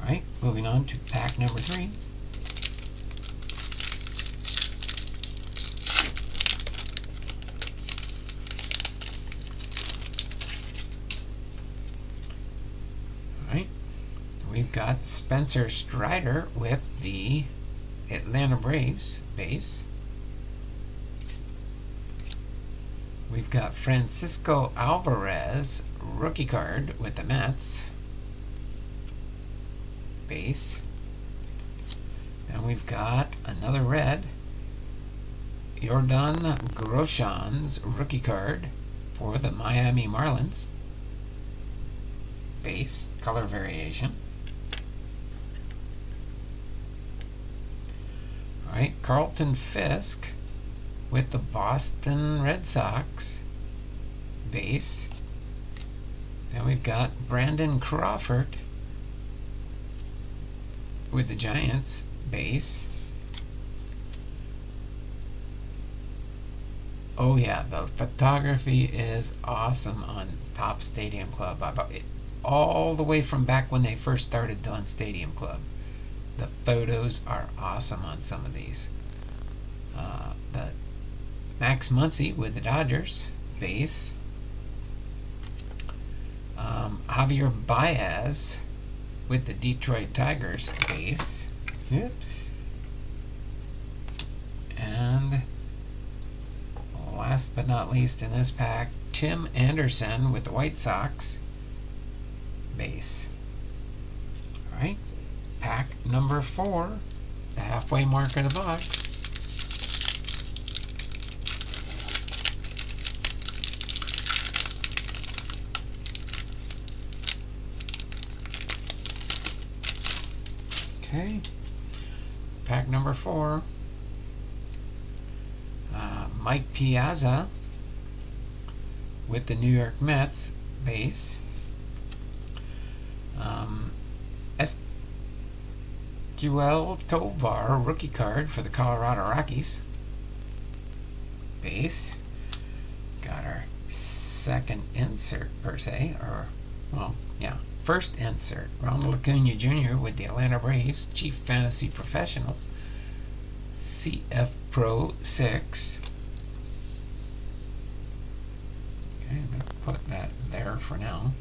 Alright, moving on to pack number 3. Alright, we've got Spencer Strider with the Atlanta Braves base. We've got Francisco Alvarez rookie card with the Mets base. Then we've got another red, Jordan Groshans rookie card for the Miami Marlins base, color variation. Alright, Carlton Fisk with the Boston Red Sox base. Then we've got Brandon Crawford with the Giants base. Oh yeah, the photography is awesome on Top Stadium Club. All the way from back when they first started doing Stadium Club. The photos are awesome on some of these. The Max Muncy with the Dodgers base. Javier Baez with the Detroit Tigers base. Oops. And last but not least in this pack, Tim Anderson with the White Sox base. Alright, pack number 4, the halfway mark of the box. Okay, pack number 4, Mike Piazza with the New York Mets base. Joel Tovar rookie card for the Colorado Rockies base. Got our second insert per se, or well, yeah, first insert. Ronald Acuna Jr. with the Atlanta Braves, Chief Fantasy Professionals, CF Pro 6. Okay, I'm going to put that there for now.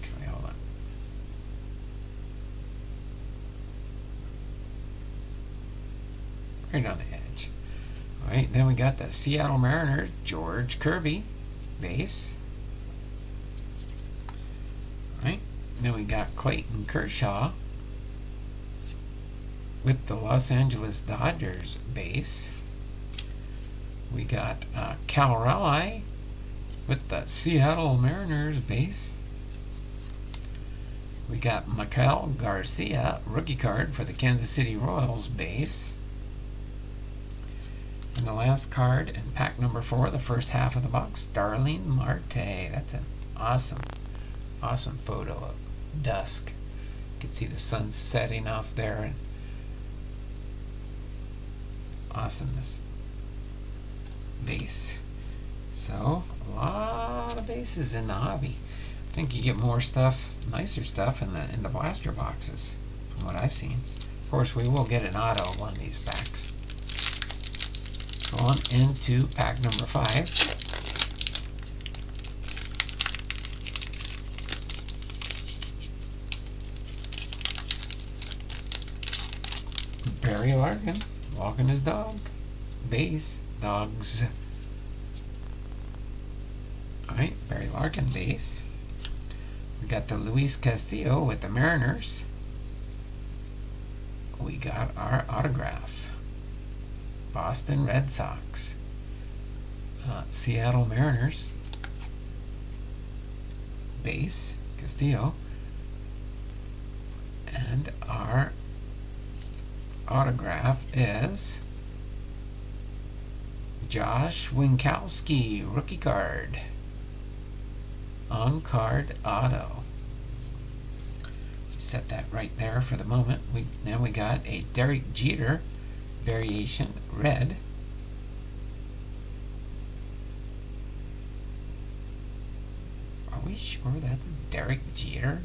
Actually, hold on. Right on the edge. Alright, then we got the Seattle Mariners, George Kirby base. Alright, then we got Clayton Kershaw with the Los Angeles Dodgers base. We got Cal Raleigh with the Seattle Mariners base. We got Maikel Garcia rookie card for the Kansas City Royals base. And the last card in pack number 4, the first half of the box, Starling Marte. That's an awesome photo of dusk. You can see the sun setting off there, and awesome, this base. So a lot of bases in the hobby. I think you get more stuff, nicer stuff in the blaster boxes from what I've seen. Of course, we will get an auto of one of these packs. Go on into pack number 5. Barry Larkin walking his dog base. Dogs. Alright, Barry Larkin base. We got the Luis Castillo with the Mariners. We got our autograph. Boston Red Sox. Seattle Mariners base. Castillo. And our autograph is Josh Winkowski rookie card. On card auto. Set that right there for the moment. Then we got a Derek Jeter variation red. sure that's Derek Jeter?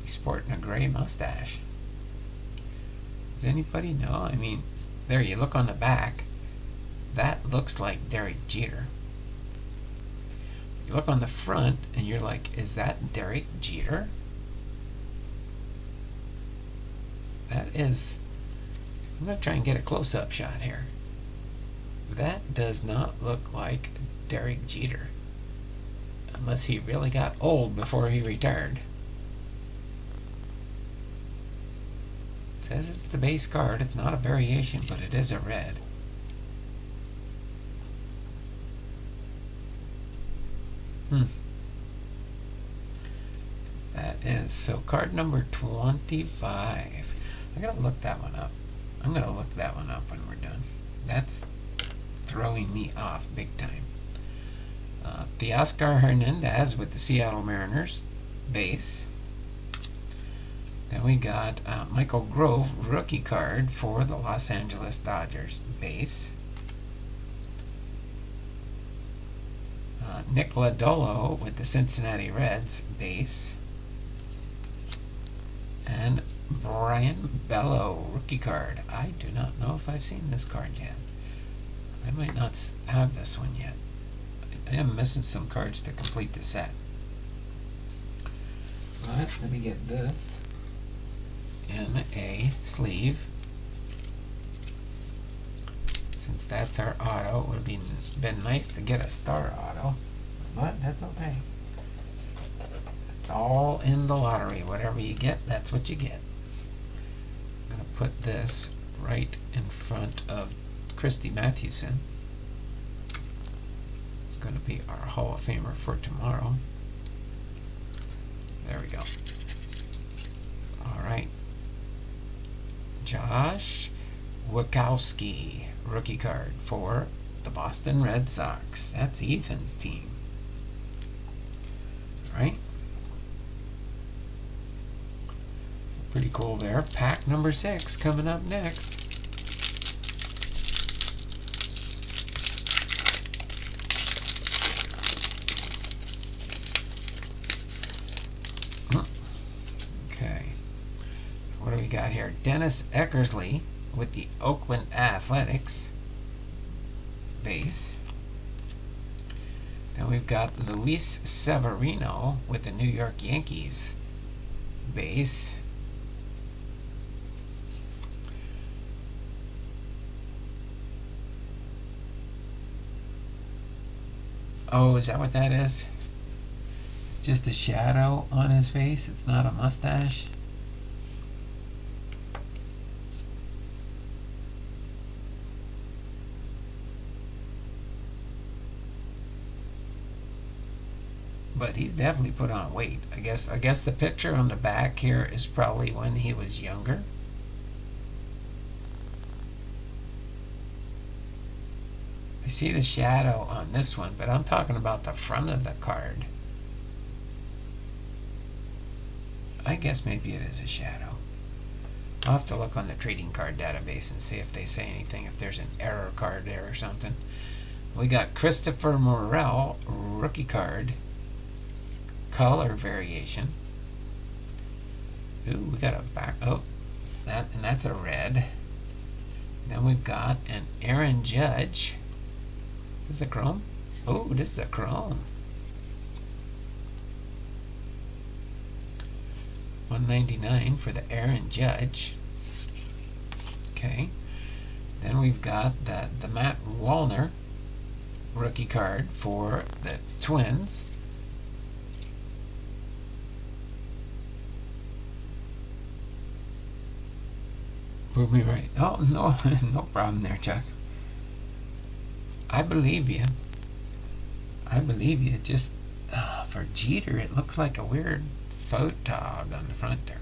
He's sporting a gray mustache. Does anybody know? I mean, there you look on the back. That looks like Derek Jeter. You look on the front and you're like, is that Derek Jeter? That is. I'm going to try and get a close-up shot here. That does not look like Derek Jeter. Unless he really got old before he retired. It says it's the base card. It's not a variation, but it is a red. That is, so card number 25. I gotta look that one up. I'm gonna look that one up when we're done. That's throwing me off big time. Teoscar Hernandez with the Seattle Mariners, base. Then we got Michael Grove, rookie card for the Los Angeles Dodgers, base. Nick Lodolo with the Cincinnati Reds, base. And Brian Bello, rookie card. I do not know if I've seen this card yet. I might not have this one yet. I am missing some cards to complete the set. But let me get this in a sleeve. Since that's our auto, it would have been nice to get a star auto. But that's okay. It's all in the lottery. Whatever you get, that's what you get. I'm going to put this right in front of Christy Mathewson. It's going to be our Hall of Famer for tomorrow. There we go. Alright. Josh Wachowski, rookie card for the Boston Red Sox. That's Ethan's team. Alright. Pretty cool there. Pack number 6 coming up next. Okay. What do we got here? Dennis Eckersley with the Oakland Athletics, base. Then we've got Luis Severino with the New York Yankees, base. Oh, is that what that is? It's just a shadow on his face. It's not a mustache. But he's definitely put on weight. I guess the picture on the back here is probably when he was younger. I see the shadow on this one, but I'm talking about the front of the card. I guess maybe it is a shadow. I'll have to look on the trading card database and see if they say anything, if there's an error card there or something. We got Christopher Morel, rookie card, color variation. Ooh, we got a back. Oh, that's a red. Then we've got an Aaron Judge. Is this a chrome? Oh, this is a chrome. 199 for the Aaron Judge. Okay. Then we've got the Matt Wallner rookie card for the Twins. Prove me right. Oh, no, no problem there, Chuck. I believe you. I believe you. Just for Jeter, it looks like a weird photog on the front there.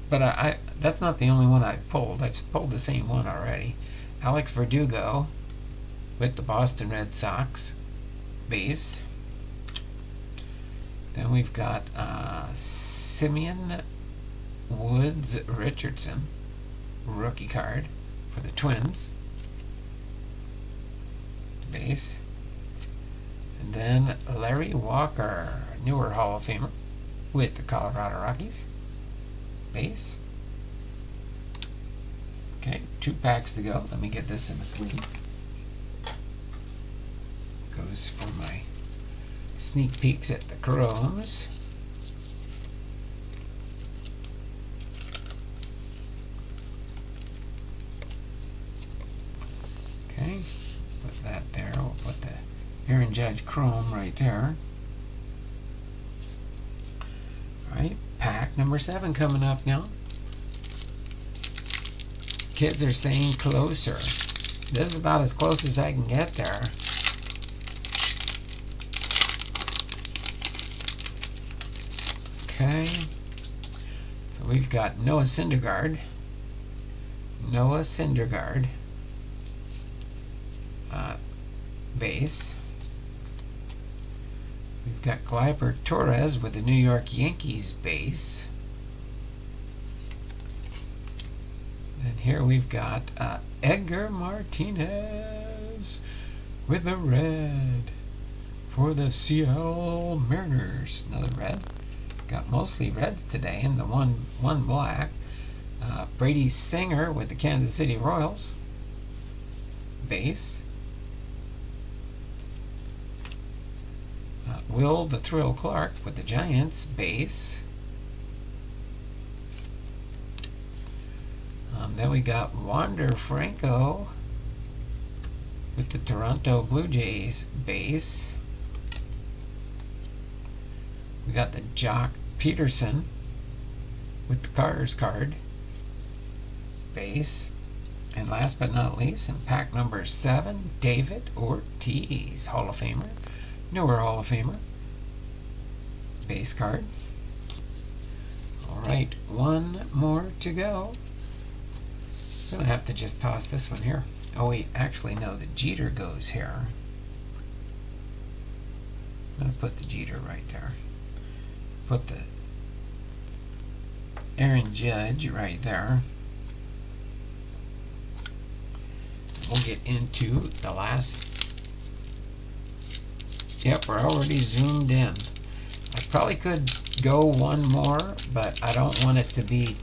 But that's not the only one I've pulled. I've pulled the same one already. Alex Verdugo with the Boston Red Sox base. Then we've got Simeon Woods Richardson rookie card for the Twins base. And Then Larry Walker, newer Hall of Famer with the Colorado Rockies. Base. Okay, 2 packs to go. Let me get this in a sleeve. Goes for my sneak peeks at the chromes. Okay, put that there. We'll put the Aaron Judge chrome right there. Alright, pack number 7 coming up now. Kids are saying closer. This is about as close as I can get there. Okay, so we've got Noah Syndergaard. Base. We've got Gleyber Torres with the New York Yankees base. And here we've got Edgar Martinez with the red for the Seattle Mariners. Another red. Got mostly reds today, and the one black. Brady Singer with the Kansas City Royals base. Will the Thrill Clark with the Giants base. Then we got Wander Franco with the Toronto Blue Jays base. We got the Jock Peterson with the Cars card base. And last but not least, in pack number 7, David Ortiz, Hall of Famer, newer Hall of Famer, base card. Alright, 1 more to go. I'm going to have to just toss this one here. Oh wait, actually no, the Jeter goes here. I'm going to put the Jeter right there. Put the Aaron Judge right there. We'll get into the last. Yep, we're already zoomed in. I probably could go one more, but I don't want it to be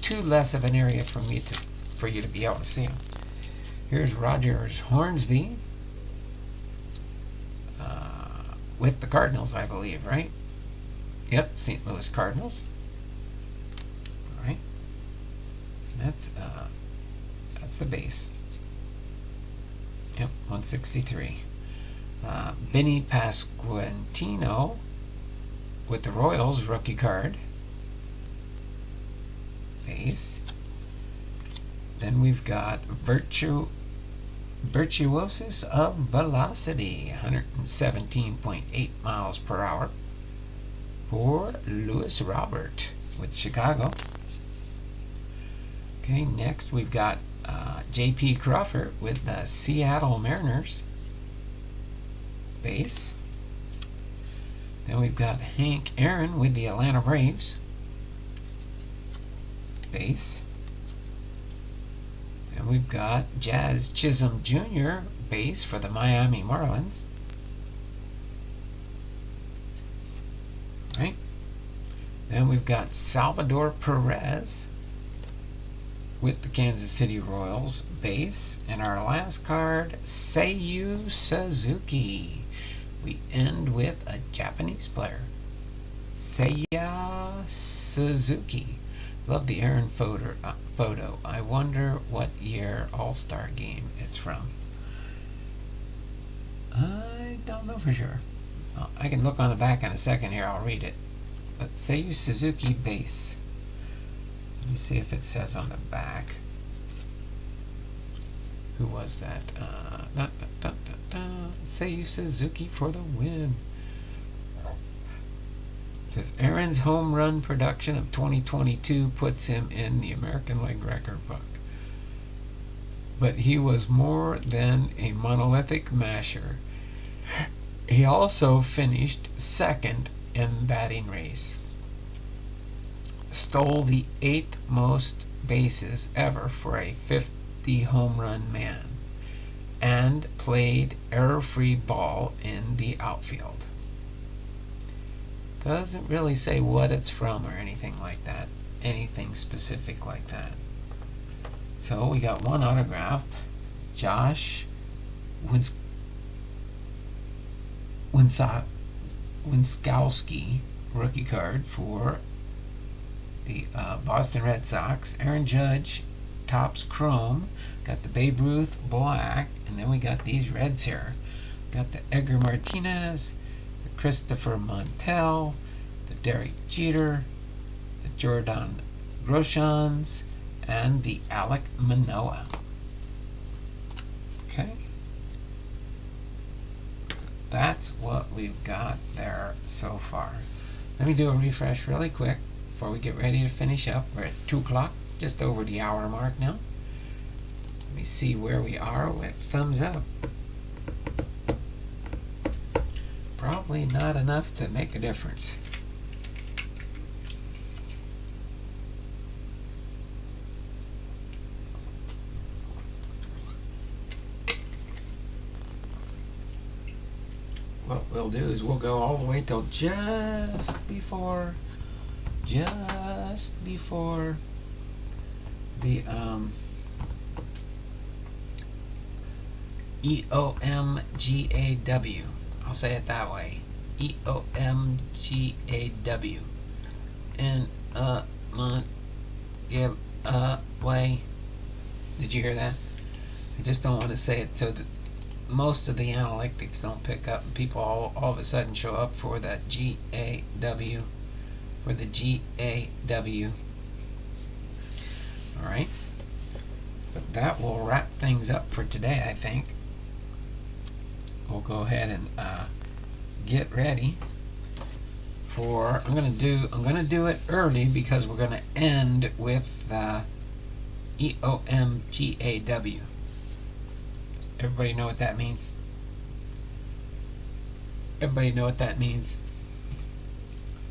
too less of an area for you to be able to see them. Here's Rogers Hornsby with the Cardinals, I believe, right? Yep, St. Louis Cardinals. All right, that's the base. Yep, 163. Benny Pasquantino with the Royals rookie card base. Then we've got Virtuosis of Velocity, 117.8 miles per hour for Lewis Robert with Chicago. Okay, next we've got J.P. Crawford with the Seattle Mariners base. Then we've got Hank Aaron with the Atlanta Braves base. And we've got Jazz Chisholm Jr. base for the Miami Marlins. Right. Then we've got Salvador Perez with the Kansas City Royals base. And our last card, Seiyu Suzuki. We end with a Japanese player, Seiya Suzuki. Love the Aaron photo. I wonder what year All-Star game it's from. I don't know for sure. I can look on the back in a second here. I'll read it. But Seiyu Suzuki base. Let me see if it says on the back. Who was that? Seiyu Suzuki for the win. It says Aaron's home run production of 2022 puts him in the American League record book. But he was more than a monolithic masher. He also finished second in batting race. Stole the 8th most bases ever for a 50 home run man. and played error-free ball in the outfield. Doesn't really say what it's from or anything like that, anything specific like that. So we got one autographed, Josh Winskowski, rookie card for the Boston Red Sox. Aaron Judge, Topps Chrome. Got the Babe Ruth black, and then we got these reds here. Got the Edgar Martinez, the Christopher Montel, the Derek Jeter, the Jordan Groshans, and the Alek Manoah. Okay. So that's what we've got there so far. Let me do a refresh really quick before we get ready to finish up. We're at 2 o'clock, just over the hour mark now. Let me see where we are with thumbs up. Probably not enough to make a difference. What we'll do is we'll go all the way till just before the EOM GAW. I'll say it that way. EOM GAW. And give way. Did you hear that? I just don't want to say it so that most of the analytics don't pick up and people all of a sudden show up for that GAW. For the GAW. Alright. But that will wrap things up for today, I think. We'll go ahead and get ready for I'm gonna do it early because we're gonna end with EOM GAW. Everybody know what that means? Everybody know what that means?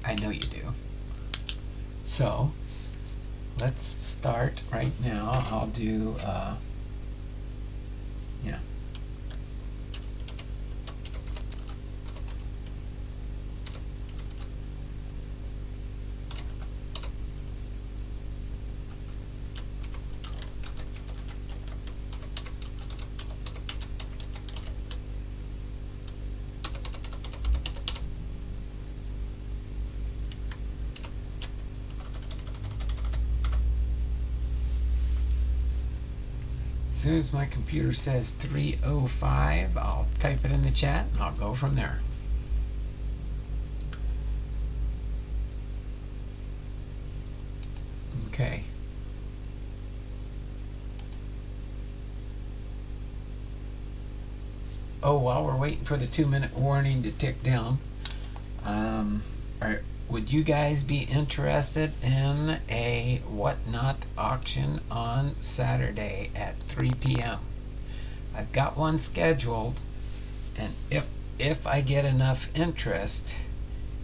I know you do. So let's start right now. I'll do yeah. As soon as my computer says 3:05, I'll type it in the chat and I'll go from there. Okay. Oh, while we're waiting for the 2-minute warning to tick down, would you guys be interested in a whatnot auction on Saturday at 3 p.m.? I've got one scheduled, and if I get enough interest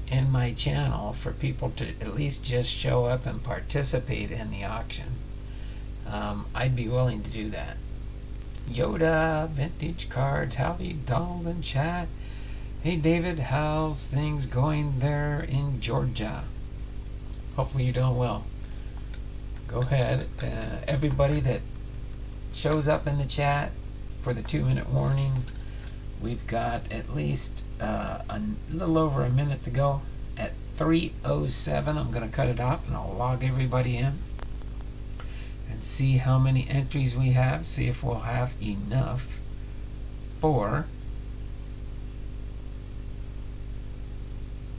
in my channel for people to at least just show up and participate in the auction, I'd be willing to do that. Yoda, vintage cards, howdy Donald in chat. Hey David, how's things going there in Georgia? Hopefully you're doing well. Go ahead. Everybody that shows up in the chat for the 2-minute warning, we've got at least a little over a minute to go. At 3:07, I'm going to cut it off and I'll log everybody in and see how many entries we have. See if we'll have enough for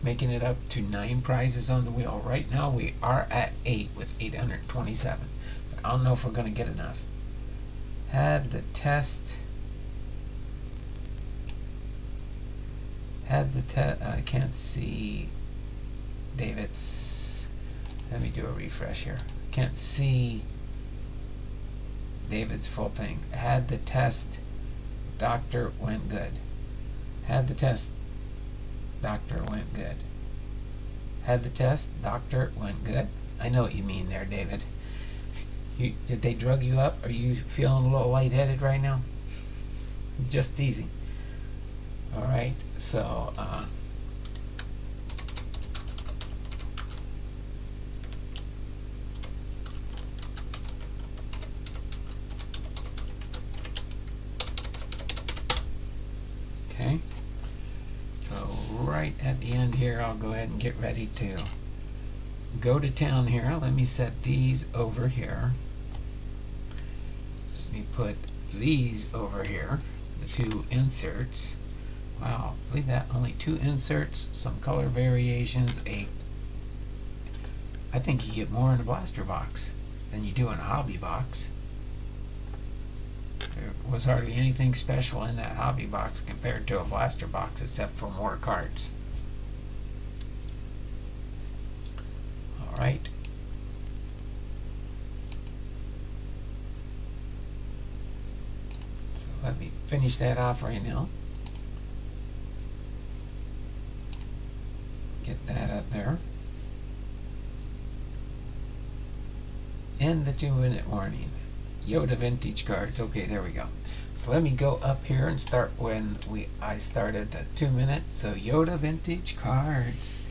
making it up to 9 prizes on the wheel. Right now we are at 8 with 827. But I don't know if we're going to get enough. Had the test. I can't see David's. Let me do a refresh here. Can't see David's full thing. Had the test. Doctor went good. Had the test. Doctor went good. Had the test. Doctor went good. I know what you mean there, David. Did they drug you up? Are you feeling a little lightheaded right now? Just easy. All right, so okay, so right at the end here, I'll go ahead and get ready to go to town here. Let me set these over here. Let me put these over here, the two inserts. Wow, believe that, only two inserts, some color variations. I think you get more in a blaster box than you do in a hobby box. There was hardly anything special in that hobby box compared to a blaster box except for more cards. Alright. So let me finish that off right now. Get that up there. And the 2-minute warning. Yoda vintage cards. Okay, there we go. So let me go up here and start when I started the 2-minute. So Yoda vintage cards,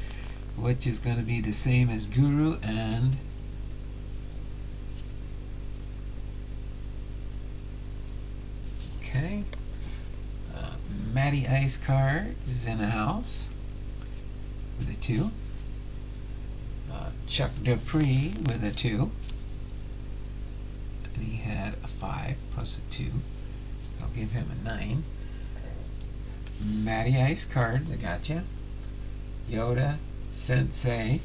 which is going to be the same as Guru and okay. Matty Ice cards is in a house with a 2. Chuck Dupree with a 2. And he had a 5 plus a 2. I'll give him a 9. Matty Ice cards, I got you. Yoda Sensei.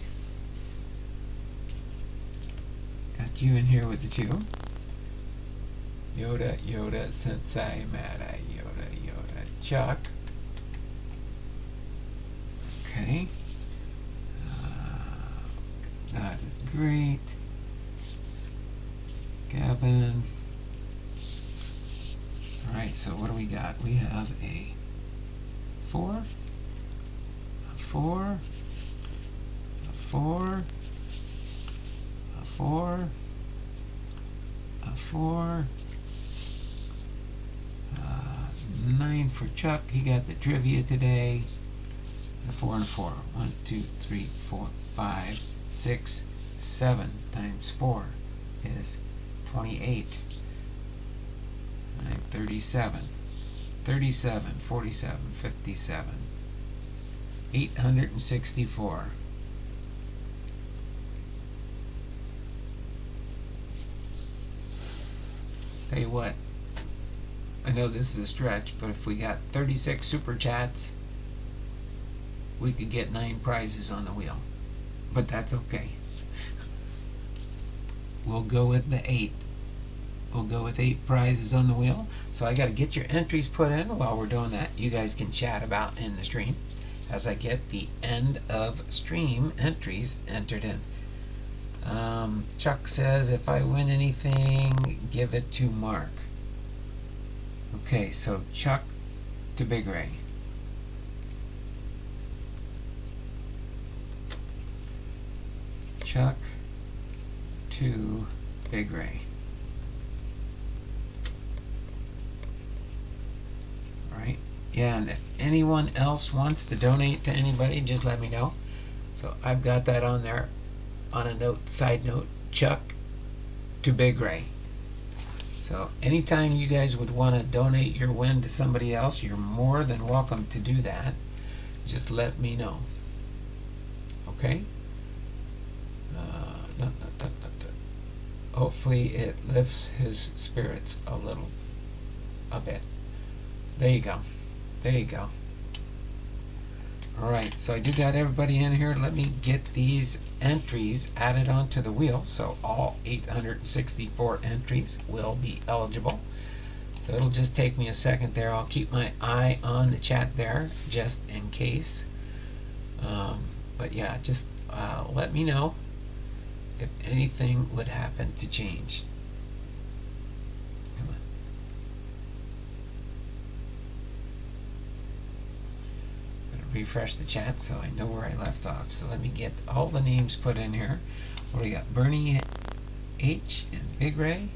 Got you in here with the 2. Yoda Sensei, Matty, Yoda, Chuck. Okay. That is great. Gavin. Alright, so what do we got? We have a 4, a 4, a 4, a 4, a 4, 9 for Chuck. He got the trivia today. A 4 and a 4. 1, 2, 3, 4, 5, 6, 7 times 4 is 28. 9, 37. 37, 47, 57. 864. Tell you what, I know this is a stretch, but if we got 36 super chats, we could get 9 prizes on the wheel. But that's okay. We'll go with the 8. We'll go with 8 prizes on the wheel. So I got to get your entries put in. While we're doing that, you guys can chat about in the stream as I get the end of stream entries entered in. Chuck says, if I win anything, give it to Mark. Okay, so Chuck to Big Ray. Chuck to Big Ray. Alright, yeah, and if anyone else wants to donate to anybody, just let me know. So I've got that on there on a note, side note, Chuck to Big Ray. So anytime you guys would want to donate your win to somebody else, you're more than welcome to do that. Just let me know. Okay? Hopefully it lifts his spirits a bit. There you go. There you go. Alright, so I do got everybody in here. Let me get these entries added onto the wheel. So all 864 entries will be eligible. So it'll just take me a second there. I'll keep my eye on the chat there just in case. But yeah, just let me know if anything would happen to change. Come on. I'm gonna refresh the chat so I know where I left off. So let me get all the names put in here. What do we got? Bernie H and Big Ray.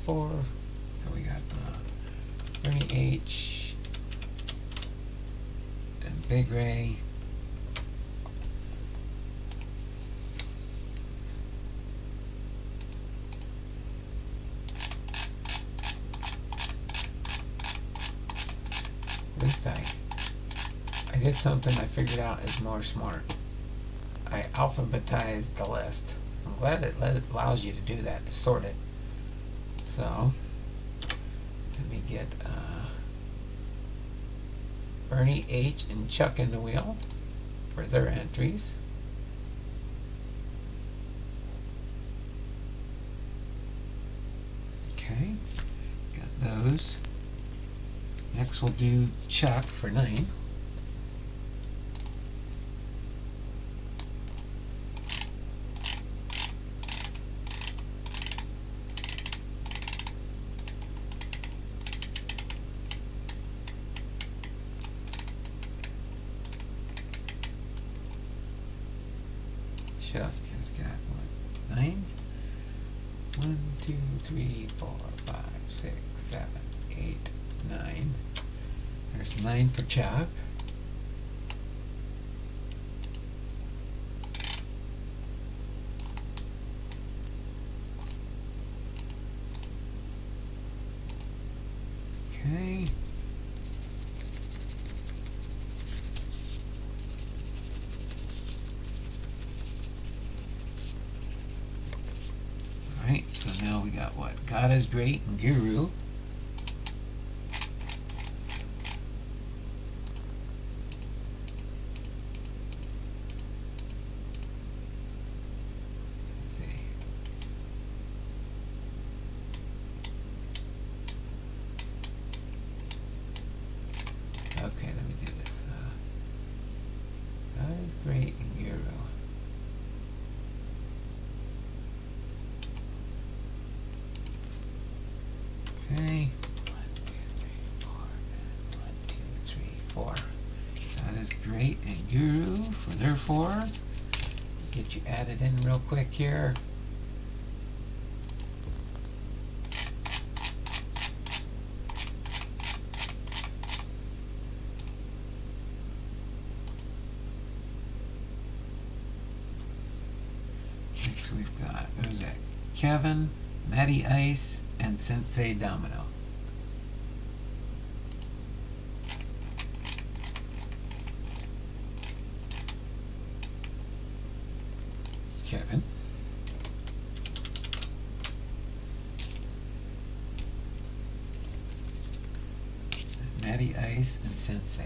4. So we got Bernie H and Big Ray. At least I did something I figured out is more smart. I alphabetized the list. I'm glad it allows you to do that, to sort it. So, let me get Bernie H and Chuck in the wheel for their entries. Okay, got those. Next we'll do Chuck for 9. Chuck has got what? 9? 1, 2, 3, 4, 5, 6, 7, 8, 9. There's 9 for Chuck. Okay. Alright, so now we got what? God is Great and Guru. Okay, let me do this. God is Great and Guru. Okay. 1, 2, 3, 4. 1, 2, 3, 4. God is Great and Guru for their 4. Get you added in real quick here. Next we've got, who's that? Kevin, Matty Ice, and Sensei Domino. Kevin. Matty Ice and Sensei.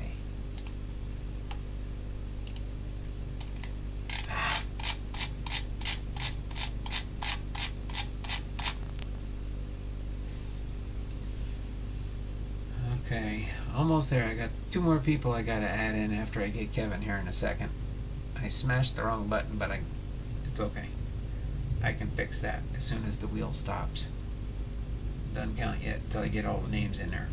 Okay, almost there. I got 2 more people I gotta add in after I get Kevin here in a second. I smashed the wrong button, but it's okay. I can fix that as soon as the wheel stops. Doesn't count yet until I get all the names in there.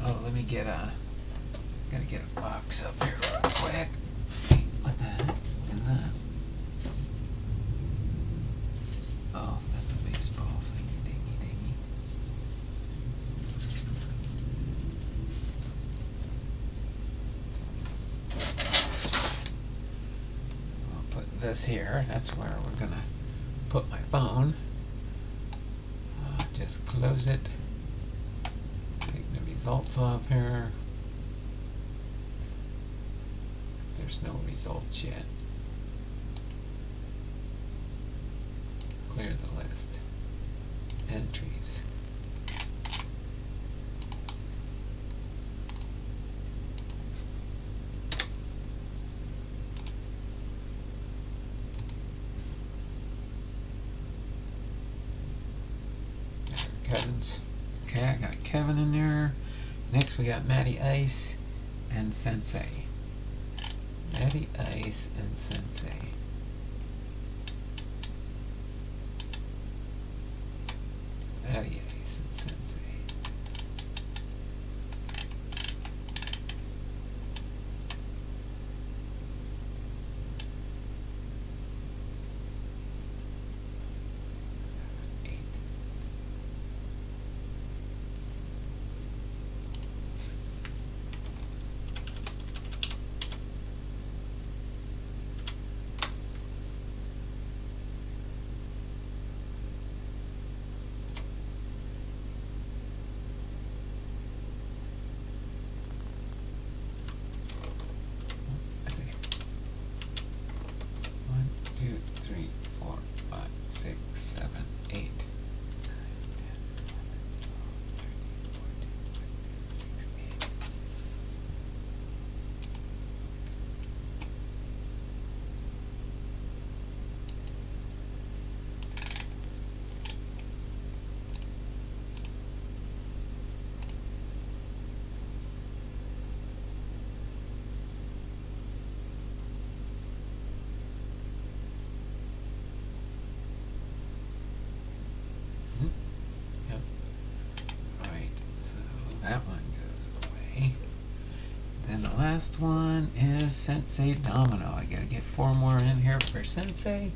Oh, let me get gotta get a box up here real quick. What the heck is that? Oh, that's a baseball thing. Dingy dingy. I'll put this here. That's where we're gonna put my phone. Just close it. Take the results off here. There's no results yet. Clear the list. Entries. Kevin's. Okay, I got Kevin in there. Next we got Matty Ice and Sensei. Matty Ice and Sensei. Matty Ice and Sensei. the last one is Sensei Domino. I gotta get 4 more in here for Sensei,